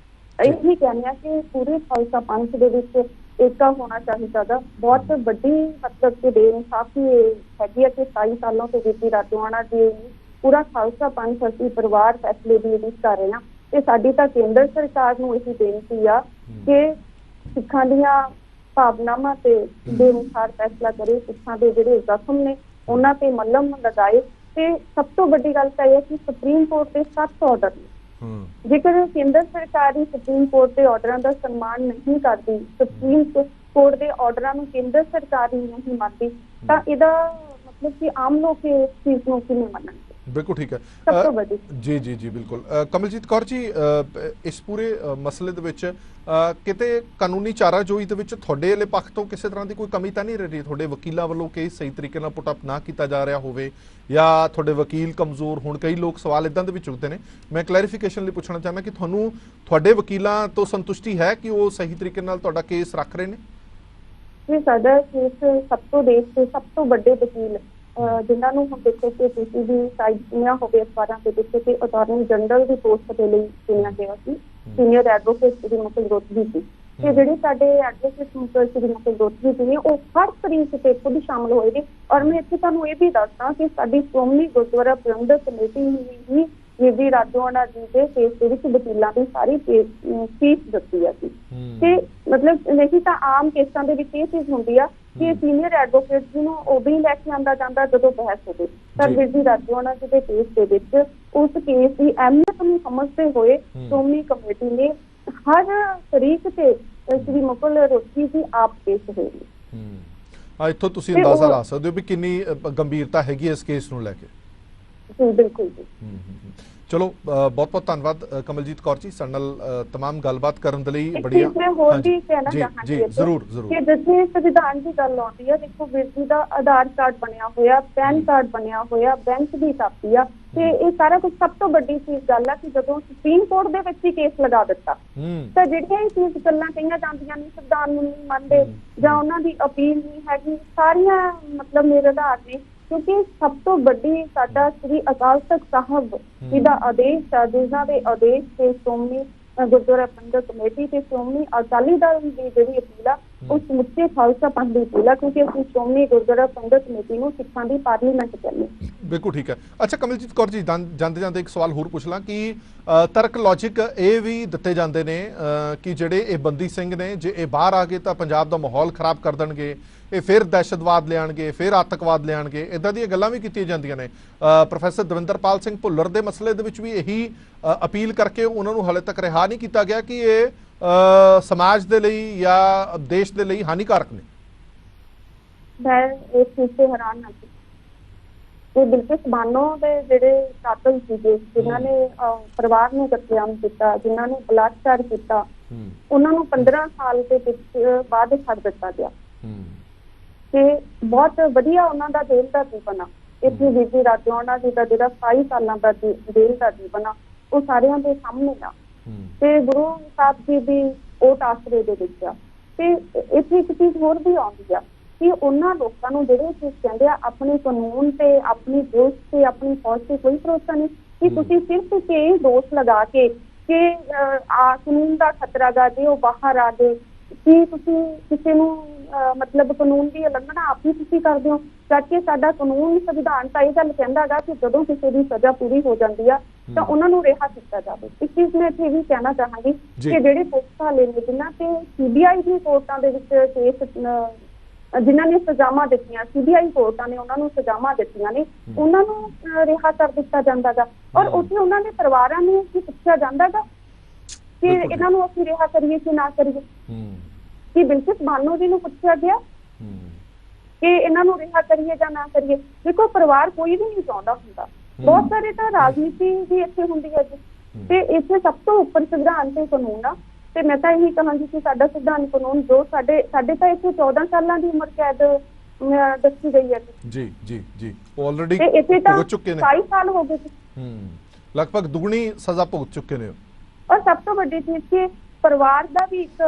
ਇਹੀ ਕਹਿੰਦੇ ਆ ਕਿ ਪੂਰੇ ਖਾਲਸਾ ਪੰਥ ਦੇ ਵਿੱਚ ਏਕਾ ਹੋਣਾ ਚਾਹੀਦਾ ਦਾ। ਬਹੁਤ ਵੱਡੀ ਮਤਲਬ ਕਿ ਬੇਇਨਸਾਫੀ ਹੈਗੀ ਹੈ ਕਿ 27 ਸਾਲਾਂ ਤੋਂ ਬੀਬੀ ਰਾਜੋਆਣਾ ਜੀ ਪੂਰਾ ਖਾਲਸਾ ਪੰਥ ਅਸੀਂ ਪਰਿਵਾਰ ਫੈਸਲੇ ਦੀ ਉਡੀਕ ਕਰ ਰਹੇ ਹਾਂ। ਤੇ ਸਾਡੀ ਤਾਂ ਕੇਂਦਰ ਸਰਕਾਰ ਨੂੰ ਇਹੀ ਬੇਨਤੀ ਆ ਕਿ ਸਿੱਖਾਂ ਦੀਆਂ ਭਾਵਨਾਵਾਂ ਤੇ ਬੇਨੁਸਾਰ ਫੈਸਲਾ ਕਰੇ, ਸਿੱਖਾਂ ਦੇ ਜਿਹੜੇ ਜ਼ਖਮ ਨੇ ਉਹਨਾਂ ਤੇ ਮੱਲਮ ਲਗਾਏ। ਤੇ ਸਭ ਤੋਂ ਵੱਡੀ ਗੱਲ ਤਾਂ ਇਹ ਹੈ ਕਿ ਸੁਪਰੀਮ ਕੋਰਟ ਦੇ 7 ਆਰਡਰ ਨੇ, ਜੇਕਰ ਕੇਂਦਰ ਸਰਕਾਰ ਹੀ ਸੁਪਰੀਮ ਕੋਰਟ ਦੇ ਆਰਡਰਾਂ ਦਾ ਸਨਮਾਨ ਨਹੀਂ ਕਰਦੀ, ਸੁਪਰੀਮ ਕੋਰਟ ਦੇ ਆਰਡਰਾਂ ਨੂੰ ਕੇਂਦਰ ਸਰਕਾਰ ਹੀ ਨਹੀਂ ਮੰਨਦੀ, ਤਾਂ ਇਹਦਾ ਮਤਲਬ ਕਿ ਆਮ ਲੋਕ ਇਸ ਚੀਜ਼ ਨੂੰ ਕਿਵੇਂ ਮੰਨਣਗੇ? ਬਿਲਕੁਲ ਠੀਕ ਹੈ ਜੀ ਜੀ ਜੀ ਬਿਲਕੁਲ। ਕਮਲਜੀਤ ਕੌਰ ਜੀ, ਇਸ ਪੂਰੇ ਮਸਲੇ ਦੇ ਵਿੱਚ ਕਿਤੇ ਕਾਨੂੰਨੀ ਚਾਰਾਜੋਈ ਦੇ ਵਿੱਚ ਤੁਹਾਡੇ ਵਾਲੇ ਪੱਖ ਤੋਂ ਕਿਸੇ ਤਰ੍ਹਾਂ ਦੀ ਕੋਈ ਕਮੀ ਤਾਂ ਨਹੀਂ ਰਹੀ? ਤੁਹਾਡੇ ਵਕੀਲਾਂ ਵੱਲੋਂ ਕੇਸ ਸਹੀ ਤਰੀਕੇ ਨਾਲ ਪੁੱਟ ਅਪ ਨਾ ਕੀਤਾ ਜਾ ਰਿਹਾ ਹੋਵੇ, ਜਾਂ ਤੁਹਾਡੇ ਵਕੀਲ ਕਮਜ਼ੋਰ ਹੋਣ? ਕਈ ਲੋਕ ਸਵਾਲ ਇਦਾਂ ਦੇ ਵੀ ਚੁੱਕਦੇ ਨੇ। ਮੈਂ ਕਲੈਰੀਫਿਕੇਸ਼ਨ ਲਈ ਪੁੱਛਣਾ ਚਾਹੁੰਦਾ ਕਿ ਤੁਹਾਨੂੰ ਤੁਹਾਡੇ ਵਕੀਲਾਂ ਤੋਂ ਸੰਤੁਸ਼ਟੀ ਹੈ ਕਿ ਉਹ ਸਹੀ ਤਰੀਕੇ ਨਾਲ ਤੁਹਾਡਾ ਕੇਸ ਰੱਖ ਰਹੇ ਨੇ? ਜੀ ਸਾਡਾ ਕੇਸ ਸਭ ਤੋਂ ਦੇਸ਼ ਦੇ ਸਭ ਤੋਂ ਵੱਡੇ ਵਕੀਲ ਜਿਨ੍ਹਾਂ ਨੂੰ ਹੁਣ ਦੇਖੋ ਕਿ ਤੁਸੀਂ ਵੀ ਸਾਈਡ ਸੁਣਿਆ ਹੋਵੇ ਅਖਬਾਰਾਂ ਦੇ ਵਿੱਚ ਕਿ ਅਟਾਰਨੀ ਜਨਰਲ ਦੀ ਪੋਸਟ ਦੇ ਲਈ ਚੁਣਿਆ ਗਿਆ ਸੀ, ਸੀਨੀਅਰ ਐਡਵੋਕੇਟ ਸ੍ਰੀ ਮੁਕੁਲ ਰੋਹਤਗੀ ਜੀ। ਤੇ ਜਿਹੜੇ ਸਾਡੇ ਐਡਵੋਕੇਟ ਮੁਕੁਲ ਸ੍ਰੀ ਮੁਕੁਲ ਰੋਹਤਗੀ ਜੀ ਨੇ ਉਹ ਹਰ ਤਰੀਕੇ ਤੇ ਖੁਦ ਸ਼ਾਮਲ ਹੋਏ ਨੇ। ਔਰ ਮੈਂ ਇੱਥੇ ਤੁਹਾਨੂੰ ਇਹ ਵੀ ਦੱਸਦਾ ਕਿ ਸਾਡੀ ਸ਼੍ਰੋਮਣੀ ਗੁਰਦੁਆਰਾ ਪ੍ਰਬੰਧਕ ਕਮੇਟੀ ਵੀ ਬੀਬੀ ਰਾਜੋਆਣਾ ਜੀ ਦੇ ਕੇਸ ਦੇ ਵਿੱਚ ਵਕੀਲਾਂ ਦੀ ਸਾਰੀ ਫੀਸ ਦਿੱਤੀ ਸੀ। ਤੇ ਮਤਲਬ ਨਹੀਂ ਤਾਂ ਆਮ ਕੇਸਾਂ ਦੇ ਵਿੱਚ ਇਹ ਚੀਜ਼ ਹੁੰਦੀ ਆ ਕਿ ਸੀਨੀਅਰ ਐਡਵੋਕੇਟ ਜੀ ਨੂੰ ਉਹ ਵੀ ਲੈ ਕੇ ਆਂਦਾ ਜਾਂਦਾ ਜਦੋਂ ਬਹਿਸ ਹੋਵੇ, ਪਰ ਬੀਬੀ ਰਾਜੋਆਣਾ ਜੀ ਦੇ ਕੇਸ ਦੇ ਵਿੱਚ ਉਸ ਕੇਸ ਦੀ ਅਹਿਮੀਅਤ ਨੂੰ ਸਮਝਦੇ ਹੋਏ ਸ਼੍ਰੋਮਣੀ ਕਮੇਟੀ ਨੇ ਹਰ ਤਰੀਕ ਤੇ ਸ੍ਰੀ ਮੁਕੁਲ ਰੋਹਤਗੀ ਜੀ ਆਪ ਪੇਸ਼ ਹੋਏ ਨੇ। ਇੱਥੋਂ ਤੁਸੀਂ ਅੰਦਾਜ਼ਾ ਲਾ ਸਕਦੇ ਹੋ ਵੀ ਕਿੰਨੀ ਗੰਭੀਰਤਾ ਹੈਗੀ ਇਸ ਕੇਸ ਨੂੰ ਲੈ ਕੇ। ਜੀ ਬਿਲਕੁਲ ਜੀ। ਚਲੋ ਬਹੁਤ ਬਹੁਤ ਧੰਨਵਾਦ ਕਮਲਜੀਤ ਕੌਰ ਜੀ, ਸਾਡੇ ਨਾਲ तमाम ਗੱਲਬਾਤ ਕਰਨ ਦੇ ਲਈ। ਬੜੀਆ ਹੋਰ ਵੀ ਕਹਿਣਾ ਚਾਹਾਂਗੀ ਜ਼ਰੂਰ ਜ਼ਰੂਰ ਕਿ ਜਿੱਥੇ ਸੰਵਿਧਾਨ ਦੀ ਗੱਲ ਆਉਂਦੀ ਹੈ, ਦੇਖੋ ਵੀਰ ਜੀ ਦਾ ਆਧਾਰ ਕਾਰਡ ਬਣਿਆ ਹੋਇਆ, ਪੈਨ ਕਾਰਡ ਬਣਿਆ ਹੋਇਆ, ਬੈਂਕ ਦੀ ਕਾਪੀ ਆ, ਤੇ ਇਹ ਸਾਰਾ ਕੁਝ ਸਭ ਤੋਂ ਵੱਡੀ ਚੀਜ਼ ਗੱਲ ਆ ਕਿ ਜਦੋਂ ਸੁਪਰੀਮ ਕੋਰਟ ਦੇ ਵਿੱਚ ਹੀ ਕੇਸ ਲਗਾ ਦਿੱਤਾ ਤਾਂ ਜਿਹੜੀਆਂ ਇਹ ਚੀਜ਼ ਗੱਲਾਂ ਕਹੀਆਂ ਜਾਂਦੀਆਂ ਨੇ ਸੰਵਿਧਾਨ ਨੂੰ ਨਹੀਂ ਮੰਨਦੇ ਜਾਂ ਉਹਨਾਂ ਦੀ ਅਪੀਲ ਨਹੀਂ ਹੈਗੀ, ਸਾਰੀਆਂ ਮਤਲਬ ਮੇਰੇ ਆਧਾਰ ਨੇ। ਕਿਉਂਕਿ ਸਭ ਤੋਂ ਵੱਡੀ ਸਾਡਾ ਸ੍ਰੀ ਅਕਾਲ ਤਖਤ ਸਾਹਿਬ ਜੀ ਦਾ ਆਦੇਸ਼ ਆ, ਜਿਨ੍ਹਾਂ ਦੇ ਆਦੇਸ਼ ਤੇ ਸ਼੍ਰੋਮਣੀ ਗੁਰਦੁਆਰਾ ਪ੍ਰਬੰਧਕ ਕਮੇਟੀ ਤੇ ਸ਼੍ਰੋਮਣੀ ਅਕਾਲੀ ਦਲ ਦੀ ਜਿਹੜੀ ਅਪੀਲ ਆ ਉਹ ਸਮੁੱਚੇ ਖਾਲਸਾ ਪੰਥ ਦੀ ਅਪੀਲ ਆ, ਕਿਉਂਕਿ ਅਸੀਂ ਸ਼੍ਰੋਮਣੀ ਗੁਰਦੁਆਰਾ ਪ੍ਰਬੰਧਕ ਕਮੇਟੀ ਨੂੰ ਸਿੱਖਾਂ ਦੀ ਪਾਰਲੀਮੈਂਟ ਕਹਿੰਦੇ। ਬਿਲਕੁਲ ਠੀਕ ਹੈ। ਅੱਛਾ ਕਮਲਜੀਤ ਕੌਰ ਜੀ, ਜਾਂਦੇ ਜਾਂਦੇ ਇੱਕ ਸਵਾਲ ਹੋਰ ਪੁੱਛ ਲਾਂ ਕਿ ਤਰਕ ਲੌਜਿਕ ਇਹ ਵੀ ਦਿੱਤੇ ਜਾਂਦੇ ਨੇ ਕਿ ਜਿਹੜੇ ਇਹ ਬੰਦੀ ਸਿੰਘ ਨੇ, ਜੇ ਇਹ ਬਾਹਰ ਆ ਗਏ ਤਾਂ ਪੰਜਾਬ ਦਾ ਮਾਹੌਲ ਖਰਾਬ ਕਰ ਦੇਣਗੇ, ਇਹ ਫਿਰ ਦਹਿਸ਼ਤਵਾਦ ਲਿਆਣਗੇ, ਫਿਰ ਆਤੰਕਵਾਦ ਲਿਆਣਗੇ, ਇਦਾਂ ਦੀਆਂ ਗੱਲਾਂ ਵੀ ਕੀਤੀਆਂ ਜਾਂਦੀਆਂ ਨੇ। ਪ੍ਰੋਫੈਸਰ ਦਵਿੰਦਰਪਾਲ ਸਿੰਘ ਭੁੱਲਰ ਦੇ ਮਸਲੇ ਦੇ ਵਿੱਚ ਵੀ ਇਹੀ ਅਪੀਲ ਕਰਕੇ ਉਹਨਾਂ ਨੂੰ ਹਾਲੇ ਤੱਕ ਰਿਹਾ ਨਹੀਂ ਕੀਤਾ ਗਿਆ ਕਿ ਇਹ ਸਮਾਜ ਦੇ ਲਈ ਜਾਂ ਦੇਸ਼ ਦੇ ਲਈ ਹਾਨੀਕਾਰਕ ਨੇ। ਮੈਂ ਇਸ ਚੀਜ਼ ਤੇ ਹੈਰਾਨ ਹਾਂ ਤੇ ਬਿਲਕਿਸ ਬਾਨੋ ਦੇ ਜਿਹੜੇ ਕਾਤਲ ਸੀਗੇ, ਜਿਨ੍ਹਾਂ ਨੇ ਪਰਿਵਾਰ ਨੂੰ ਕਤਲੇਆਮ ਕੀਤਾ, ਜਿਨ੍ਹਾਂ ਨੂੰ ਬਲਾਤਕਾਰ ਕੀਤਾ, ਉਹਨਾਂ ਨੂੰ 15 ਸਾਲ ਦੇ ਵਿੱਚ ਬਾਅਦ ਛੱਡ ਦਿੱਤਾ ਗਿਆ। ਤੇ ਬਹੁਤ ਵਧੀਆ ਉਹਨਾਂ ਦਾ ਜੇਲ੍ਹ ਦਾ ਜੀਵਨ ਆ। ਇੱਥੇ ਬੀਬੀ ਰਾਜੋਆਣਾ ਜੀ ਦਾ ਜਿਹੜਾ 27 ਸਾਲਾਂ ਦਾ ਜੇਲ੍ਹ ਦਾ ਜੀਵਨ ਆ, ਉਹ ਸਾਰਿਆਂ ਦੇ ਸਾਹਮਣੇ ਆ। ਤੇ ਗੁਰੂ ਸਾਹਿਬ ਜੀ ਦੀ ਓਟ ਆਸਰੇ ਦੇ ਵਿੱਚ ਆ। ਤੇ ਇੱਥੇ ਇੱਕ ਚੀਜ਼ ਹੋਰ ਵੀ ਆਉਂਦੀ ਆ ਕਿ ਉਹਨਾਂ ਲੋਕਾਂ ਨੂੰ ਜਿਹੜੇ ਚੀਜ਼ ਕਹਿੰਦੇ ਆ, ਆਪਣੇ ਕਾਨੂੰਨ ਤੇ, ਆਪਣੀ ਪੁਲਿਸ ਤੇ, ਆਪਣੀ ਫੌਜ ਤੇ ਕੋਈ ਭਰੋਸਾ ਨਹੀਂ ਕਿ ਤੁਸੀਂ ਸਿਰਫ ਇਹ ਦੋਸ਼ ਲਗਾ ਕੇ ਕਿ ਕਾਨੂੰਨ ਦਾ ਖਤਰਾ ਗਾ, ਜੇ ਉਹ ਬਾਹਰ ਆ ਗਏ, ਕੀ ਤੁਸੀਂ ਕਿਸੇ ਨੂੰ ਮਤਲਬ ਕਾਨੂੰਨ ਦੀ ਉਲੰਘਣਾ ਆਪ ਹੀ ਤੁਸੀਂ ਕਰਦੇ ਹੋ। ਜਦਕਿ ਸਾਡਾ ਕਾਨੂੰਨ, ਸੰਵਿਧਾਨ ਤਾਂ ਇਹ ਗੱਲ ਕਹਿੰਦਾ ਹੈਗਾ ਕਿ ਜਦੋਂ ਕਿਸੇ ਦੀ ਸਜ਼ਾ ਪੂਰੀ ਹੋ ਜਾਂਦੀ ਆ ਤਾਂ ਉਹਨਾਂ ਨੂੰ ਰਿਹਾ ਕੀਤਾ ਜਾਵੇ। ਇਸ ਚੀਜ਼ ਮੈਂ ਇੱਥੇ ਵੀ ਕਹਿਣਾ ਚਾਹਾਂਗੀ ਕਿ ਜਿਹੜੇ ਪੁਲਿਸ ਵਾਲੇ ਨੇ ਜਿਨ੍ਹਾਂ ਤੇ CBI ਦੀ ਕੋਰਟਾਂ ਦੇ ਵਿੱਚ ਕੇਸ, ਜਿਨ੍ਹਾਂ ਨੇ ਸਜ਼ਾਵਾਂ ਦਿੱਤੀਆਂ, CBI ਕੋਰਟਾਂ ਨੇ ਉਹਨਾਂ ਨੂੰ ਸਜ਼ਾਵਾਂ ਦਿੱਤੀਆਂ ਨੇ, ਉਹਨਾਂ ਨੂੰ ਰਿਹਾ ਕਰ ਦਿੱਤਾ ਜਾਂਦਾ ਗਾ। ਔਰ ਉੱਥੇ ਉਹਨਾਂ ਦੇ ਪਰਿਵਾਰਾਂ ਨੂੰ ਕੀ ਪੁੱਛਿਆ ਜਾਂਦਾ ਗਾ ਕਿ ਇਹਨਾਂ ਨੂੰ ਅਸੀਂ ਰਿਹਾ ਕਰੀਏ ਕਿ ਨਾ ਕਰੀਏ। ਕਿ ਬਿਲਕਿਸ ਬਾਨੋ ਜੀ ਨੂੰ ਪੁੱਛਿਆ ਗਿਆ ਕਿ ਇਹਨਾਂ ਨੂੰ ਰਿਹਾ ਕਰੀਏ ਜਾਂ ਨਾ ਕਰੀਏ। ਦੇਖੋ, ਪਰਿਵਾਰ ਕੋਈ ਵੀ ਨਹੀਂ ਚਾਹੁੰਦਾ ਹੁੰਦਾ। ਬਹੁਤ ਸਾਰੇ ਤਾਂ ਰਾਜਨੀਤੀ ਵੀ ਇੱਥੇ ਹੁੰਦੀ ਹੈ ਜੀ। ਤੇ ਇੱਥੇ ਸਭ ਤੋਂ ਉੱਪਰ ਸੰਵਿਧਾਨ ਤੇ ਕਾਨੂੰਨ ਆ। ਤੇ ਮੈਂ ਤਾਂ ਇਹੀ ਕਹਾਂਗੀ ਕਿ ਸਾਡਾ ਸੰਵਿਧਾਨ ਕਾਨੂੰਨ ਜੋ ਸਾਡੇ ਤਾਂ ਇੱਥੇ 14 ਸਾਲਾਂ ਦੀ ਉਮਰ ਕੈਦ ਦੱਸੀ ਗਈ ਹੈ ਜੀ ਜੀ ਜੀ, ਆਲਰੇਡੀ ਇੱਥੇ ਤਾਂ ਭੁਗਤ ਚੁੱਕੇ ਨੇ। 22 ਸਾਲ ਹੋ ਗਏ ਸੀ। ਲਗਭਗ ਦੁਗਣੀ ਸਜ਼ਾ ਭੁਗਤ ਚੁੱਕੇ ਨੇ। ਔਰ ਸਭ ਤੋਂ ਵੱਡੀ ਚੀਜ਼ ਕਿ ਪਰਿਵਾਰ ਦਾ ਵੀ ਇੱਕ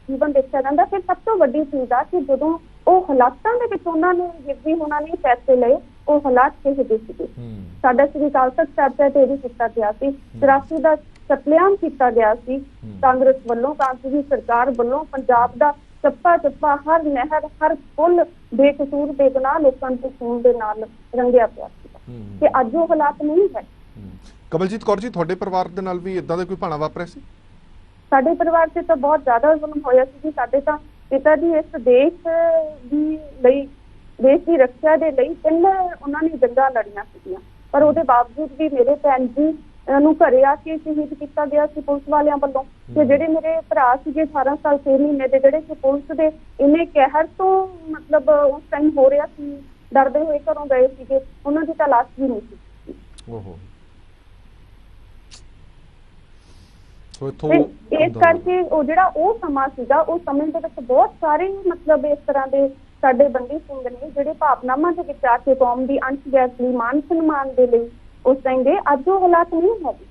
ਜੀਵਨ ਦੇਖਿਆ ਜਾਂਦਾ। ਫਿਰ ਸਭ ਤੋਂ ਵੱਡੀ ਚੀਜ਼ ਆ ਕਿ ਜਦੋਂ ਉਹ ਹਾਲਾਤਾਂ ਦੇ ਵਿੱਚ ਉਹਨਾਂ ਨੇ ਗਿਰਦੀ ਹੋਣਾ ਲਈ ਪੈਸੇ ਲਏ, ਉਹ ਹਾਲਾਤ ਕਿਹੋ ਜਿਹੇ ਸੀਗੇ। ਸਾਡਾ ਸ੍ਰੀ ਅਕਾਲ ਤਖਤ ਸਾਹਿਬ ਤੇ ਇਹ ਵੀ ਕੀਤਾ ਗਿਆ ਸੀ, 84 ਦਾ ਕਤਲੇਆਮ ਕੀਤਾ ਗਿਆ ਸੀ ਕਾਂਗਰਸ ਵੱਲੋਂ, ਕਾਂਗਰਸੀ ਸਰਕਾਰ ਵੱਲੋਂ। ਪੰਜਾਬ ਦਾ ਚੱਪਾ ਚੱਪਾ, ਹਰ ਨਹਿਰ, ਹਰ ਪੁੱਲ ਬੇਕਸੂਰ ਬੇਗੁਨਾਹ ਲੋਕਾਂ ਦੇ ਖੂਨ ਦੇ ਨਾਲ ਰੰਗਿਆ ਪਿਆ ਸੀ। ਤੇ ਅੱਜ ਉਹ ਹਾਲਾਤ ਨਹੀਂ ਹੈ। ਕਮਲਜੀਤ ਕੌਰ ਜੀ, ਤੁਹਾਡੇ ਪਰਿਵਾਰ ਦੇ ਨਾਲ ਵੀ ਇਦਾਂ ਦਾ ਕੋਈ ਭਾਣਾ ਵਾਪਰਿਆ ਸੀ? ਸਾਡੇ ਪਰਿਵਾਰ ਤੇ ਤਾਂ ਬਹੁਤ ਜ਼ਿਆਦਾ ਜ਼ੁਲਮ ਹੋਇਆ ਸੀ। ਸਾਡੇ ਤਾਂ ਪਿਤਾ ਜੀ ਇਸ ਦੇਸ਼ ਦੀ ਲਈ, ਦੇਸ਼ ਦੀ ਰੱਖਿਆ ਦੇ ਲਈ 3 ਉਹਨਾਂ ਨੇ ਜੰਗਾਂ ਲੜੀਆਂ ਸੀਗੀਆਂ, ਪਰ ਉਹਦੇ ਬਾਵਜੂਦ ਵੀ ਮੇਰੇ ਭੈਣ ਜੀ ਨੂੰ ਘਰੇ ਆ ਕੇ ਸ਼ਹੀਦ ਕੀਤਾ ਗਿਆ ਸੀ ਪੁਲਿਸ ਵਾਲਿਆਂ ਵੱਲੋਂ। ਤੇ ਜਿਹੜੇ ਮੇਰੇ ਭਰਾ ਸੀਗੇ 18 ਸਾਲ 6 ਮਹੀਨੇ ਦੇ, ਜਿਹੜੇ ਕਿ ਪੁਲਿਸ ਦੇ ਇੰਨੇ ਕਹਿਰ ਤੋਂ ਮਤਲਬ ਉਸ ਟਾਈਮ ਹੋ ਰਿਹਾ ਸੀ, ਡਰਦੇ ਹੋਏ ਘਰੋਂ ਗਏ ਸੀਗੇ, ਉਹਨਾਂ ਦੀ ਤਾਂ ਲਾਸ਼ ਵੀ ਨਹੀਂ ਸੀ। ਇਸ ਕਰਕੇ ਉਹ ਜਿਹੜਾ ਉਹ ਸਮਾਂ ਸੀਗਾ, ਉਸ ਸਮੇਂ ਦੇ ਵਿੱਚ ਬਹੁਤ ਸਾਰੇ ਮਤਲਬ ਇਸ ਤਰ੍ਹਾਂ ਦੇ ਸਾਡੇ ਬੰਦੀ ਸਿੰਘ ਨੇ ਜਿਹੜੇ ਭਾਵਨਾਵਾਂ ਦੇ ਵਿੱਚ ਆ ਕੇ ਕੌਮ ਦੀ ਅੰਸ਼ ਗੈਸ ਲਈ, ਮਾਨ ਸਨਮਾਨ ਦੇ ਲਈ ਉਸ ਟਾਈਮ ਦੇ, ਅੱਜ ਉਹ ਹਾਲਾਤ ਨਹੀਂ ਹੈਗੇ।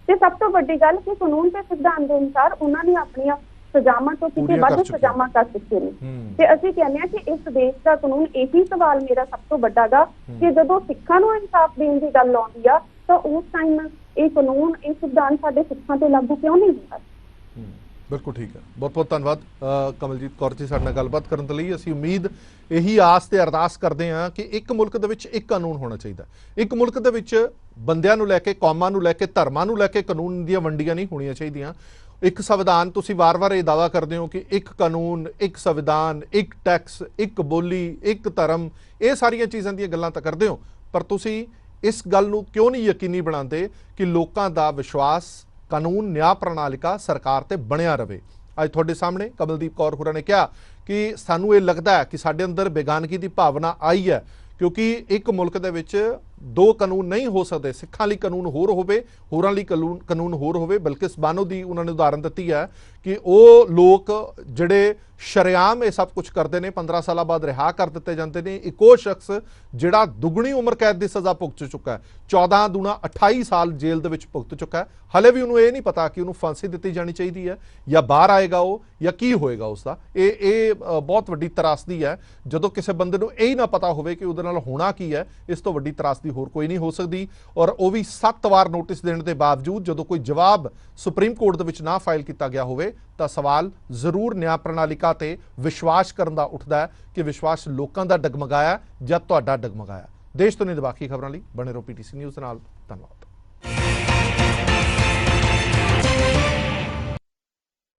ਤੇ ਸਭ ਤੋਂ ਵੱਡੀ ਗੱਲ ਕਿ ਕਾਨੂੰਨ ਤੇ ਸੰਵਿਧਾਨ ਦੇ ਅਨੁਸਾਰ ਉਹਨਾਂ ਨੇ ਆਪਣੀਆਂ ਸਜ਼ਾਵਾਂ ਤੋਂ ਕਿਤੇ ਵੱਧ ਸਜ਼ਾਵਾਂ ਕਰ ਚੁੱਕੇ ਨੇ। ਤੇ ਅਸੀਂ ਕਹਿੰਦੇ ਹਾਂ ਕਿ ਇਸ ਦੇਸ਼ ਦਾ ਕਾਨੂੰਨ, ਇਹੀ ਸਵਾਲ ਮੇਰਾ ਸਭ ਤੋਂ ਵੱਡਾ ਗਾ ਕਿ ਜਦੋਂ ਸਿੱਖਾਂ ਨੂੰ ਇਨਸਾਫ ਦੇਣ ਦੀ ਗੱਲ ਆਉਂਦੀ ਆ ਤਾਂ ਉਸ ਟਾਈਮ ਇਹ ਕਾਨੂੰਨ, ਇਹ ਸੰਵਿਧਾਨ ਸਾਡੇ ਸਿੱਖਾਂ ਤੇ ਲਾਗੂ ਕਿਉਂ ਨਹੀਂ ਹੁੰਦਾ? ਬਿਲਕੁਲ ਠੀਕ ਹੈ। ਬਹੁਤ ਬਹੁਤ ਧੰਨਵਾਦ ਕਮਲਜੀਤ ਕੌਰ ਜੀ ਸਾਡੇ ਨਾਲ ਗੱਲਬਾਤ ਕਰਨ ਦੇ ਲਈ। ਅਸੀਂ ਉਮੀਦ, ਇਹੀ ਆਸ ਤੇ ਅਰਦਾਸ ਕਰਦੇ ਹਾਂ ਕਿ ਇੱਕ ਮੁਲਕ ਦੇ ਵਿੱਚ ਇੱਕ ਕਾਨੂੰਨ ਹੋਣਾ ਚਾਹੀਦਾ। ਇੱਕ ਮੁਲਕ ਦੇ ਵਿੱਚ ਬੰਦਿਆਂ ਨੂੰ ਲੈ ਕੇ, ਕੌਮਾਂ ਨੂੰ ਲੈ ਕੇ, ਧਰਮਾਂ ਨੂੰ ਲੈ ਕੇ ਕਾਨੂੰਨ ਦੀਆਂ ਵੰਡੀਆਂ ਨਹੀਂ ਹੋਣੀਆਂ ਚਾਹੀਦੀਆਂ। ਇੱਕ ਸੰਵਿਧਾਨ, ਤੁਸੀਂ ਵਾਰ-ਵਾਰ ਇਹ ਦਾਅਵਾ ਕਰਦੇ ਹੋ ਕਿ ਇੱਕ ਕਾਨੂੰਨ, ਇੱਕ ਸੰਵਿਧਾਨ, ਇੱਕ ਟੈਕਸ, ਇੱਕ ਬੋਲੀ, ਇੱਕ ਧਰਮ, ਇਹ ਸਾਰੀਆਂ ਚੀਜ਼ਾਂ ਦੀਆਂ ਗੱਲਾਂ ਤਾਂ ਕਰਦੇ ਹੋ, ਪਰ ਤੁਸੀਂ ਇਸ ਗੱਲ ਨੂੰ ਕਿਉਂ ਨਹੀਂ ਯਕੀਨੀ ਬਣਾਉਂਦੇ ਕਿ ਲੋਕਾਂ ਦਾ ਵਿਸ਼ਵਾਸ ਕਾਨੂੰਨ, ਨਿਆਂ ਪ੍ਰਣਾਲਿਕਾ ਸਰਕਾਰ ਤੇ ਬਣਿਆ ਰਵੇ। ਅੱਜ ਤੁਹਾਡੇ ਸਾਹਮਣੇ ਕਮਲਦੀਪ ਕੌਰ ਹੋਰਾਂ ਨੇ ਕਿਹਾ ਕਿ ਸਾਨੂੰ ਇਹ ਲੱਗਦਾ ਹੈ ਕਿ ਸਾਡੇ ਅੰਦਰ ਬੇਗਾਨਗੀ ਦੀ ਭਾਵਨਾ ਆਈ ਹੈ, ਕਿਉਂਕਿ ਇੱਕ ਮੁਲਕ ਦੇ ਵਿੱਚ 2 ਕਾਨੂੰਨ ਨਹੀਂ ਹੋ ਸਕਦੇ। ਸਿੱਖਾਂ ਲਈ ਕਾਨੂੰਨ ਹੋਰ ਹੋਵੇ, ਹੋਰਾਂ ਲਈ ਕਾਨੂੰਨ ਹੋਰ ਹੋਵੇ। ਬਲਕਿ ਬਾਨੋ ਦੀ ਉਹਨਾਂ ਨੇ ਉਦਾਹਰਨ ਦਿੱਤੀ ਹੈ ਕਿ ਉਹ ਲੋਕ ਜਿਹੜੇ ਸ਼ਰੇਆਮ ਇਹ ਸਭ ਕੁਝ ਕਰਦੇ ਨੇ, 15 ਸਾਲਾਂ ਬਾਅਦ ਰਿਹਾ ਕਰ ਦਿੱਤੇ ਜਾਂਦੇ ਨੇ। ਇੱਕ ਉਹ ਸ਼ਖਸ ਜਿਹੜਾ ਦੁੱਗਣੀ ਉਮਰ ਕੈਦ ਦੀ ਸਜ਼ਾ ਭੁਗਤ ਚੁੱਕਾ ਹੈ, 14 ਦੂਣਾ 28 ਸਾਲ ਜੇਲ੍ਹ ਦੇ ਵਿੱਚ ਭੁਗਤ ਚੁੱਕਾ ਹੈ। ਹਲੇ ਵੀ ਉਹਨੂੰ ਇਹ ਨਹੀਂ ਪਤਾ ਕਿ ਉਹਨੂੰ ਫਾਂਸੀ ਦਿੱਤੀ ਜਾਣੀ ਚਾਹੀਦੀ ਹੈ ਜਾਂ ਬਾਹਰ ਆਏਗਾ ਉਹ, ਜਾਂ ਕੀ ਹੋਏਗਾ ਉਸਦਾ। ਇਹ ਬਹੁਤ ਵੱਡੀ ਤਰਾਸਦੀ ਹੈ ਜਦੋਂ ਕਿਸੇ ਬੰਦੇ ਨੂੰ ਇਹ ਹੀ ਨਾ ਪਤਾ ਹੋਵੇ ਕਿ ਉਹਦੇ ਨਾਲ ਹੋਣਾ ਕੀ ਹੈ। ਇਸ ਤੋਂ ਵੱਡੀ ਤਰਾਸਦੀ ਹੋਰ ਕੋਈ ਨਹੀਂ ਹੋ ਸਕਦੀ। ਔਰ ਉਹ ਵੀ 7 ਵਾਰ ਨੋਟਿਸ ਦੇਣ ਦੇ ਬਾਵਜੂਦ ਜਦੋਂ ਕੋਈ ਜਵਾਬ ਸੁਪਰੀਮ ਕੋਰਟ ਦੇ ਵਿੱਚ ਨਾ ਫਾਈਲ ਕੀਤਾ ਗਿਆ ਹੋਵੇ ਤਾਂ ਸਵਾਲ ਜ਼ਰੂਰ ਨਿਆਂ ਪ੍ਰਣਾਲਿਕਾ ਤੇ ਵਿਸ਼ਵਾਸ ਕਰਨ ਦਾ ਉੱਠਦਾ ਹੈ ਕਿ ਵਿਸ਼ਵਾਸ ਲੋਕਾਂ ਦਾ ਡਗਮਗਾਇਆ ਜਾਂ ਤੁਹਾਡਾ ਡਗਮਗਾਇਆ। ਦੇਸ਼ ਤੋਂ ਨਿਰਪੱਖ ਖਬਰਾਂ ਲਈ ਬਣੇ ਰਹੋ PTC ਨਿਊਜ਼ ਨਾਲ। ਧੰਨਵਾਦ।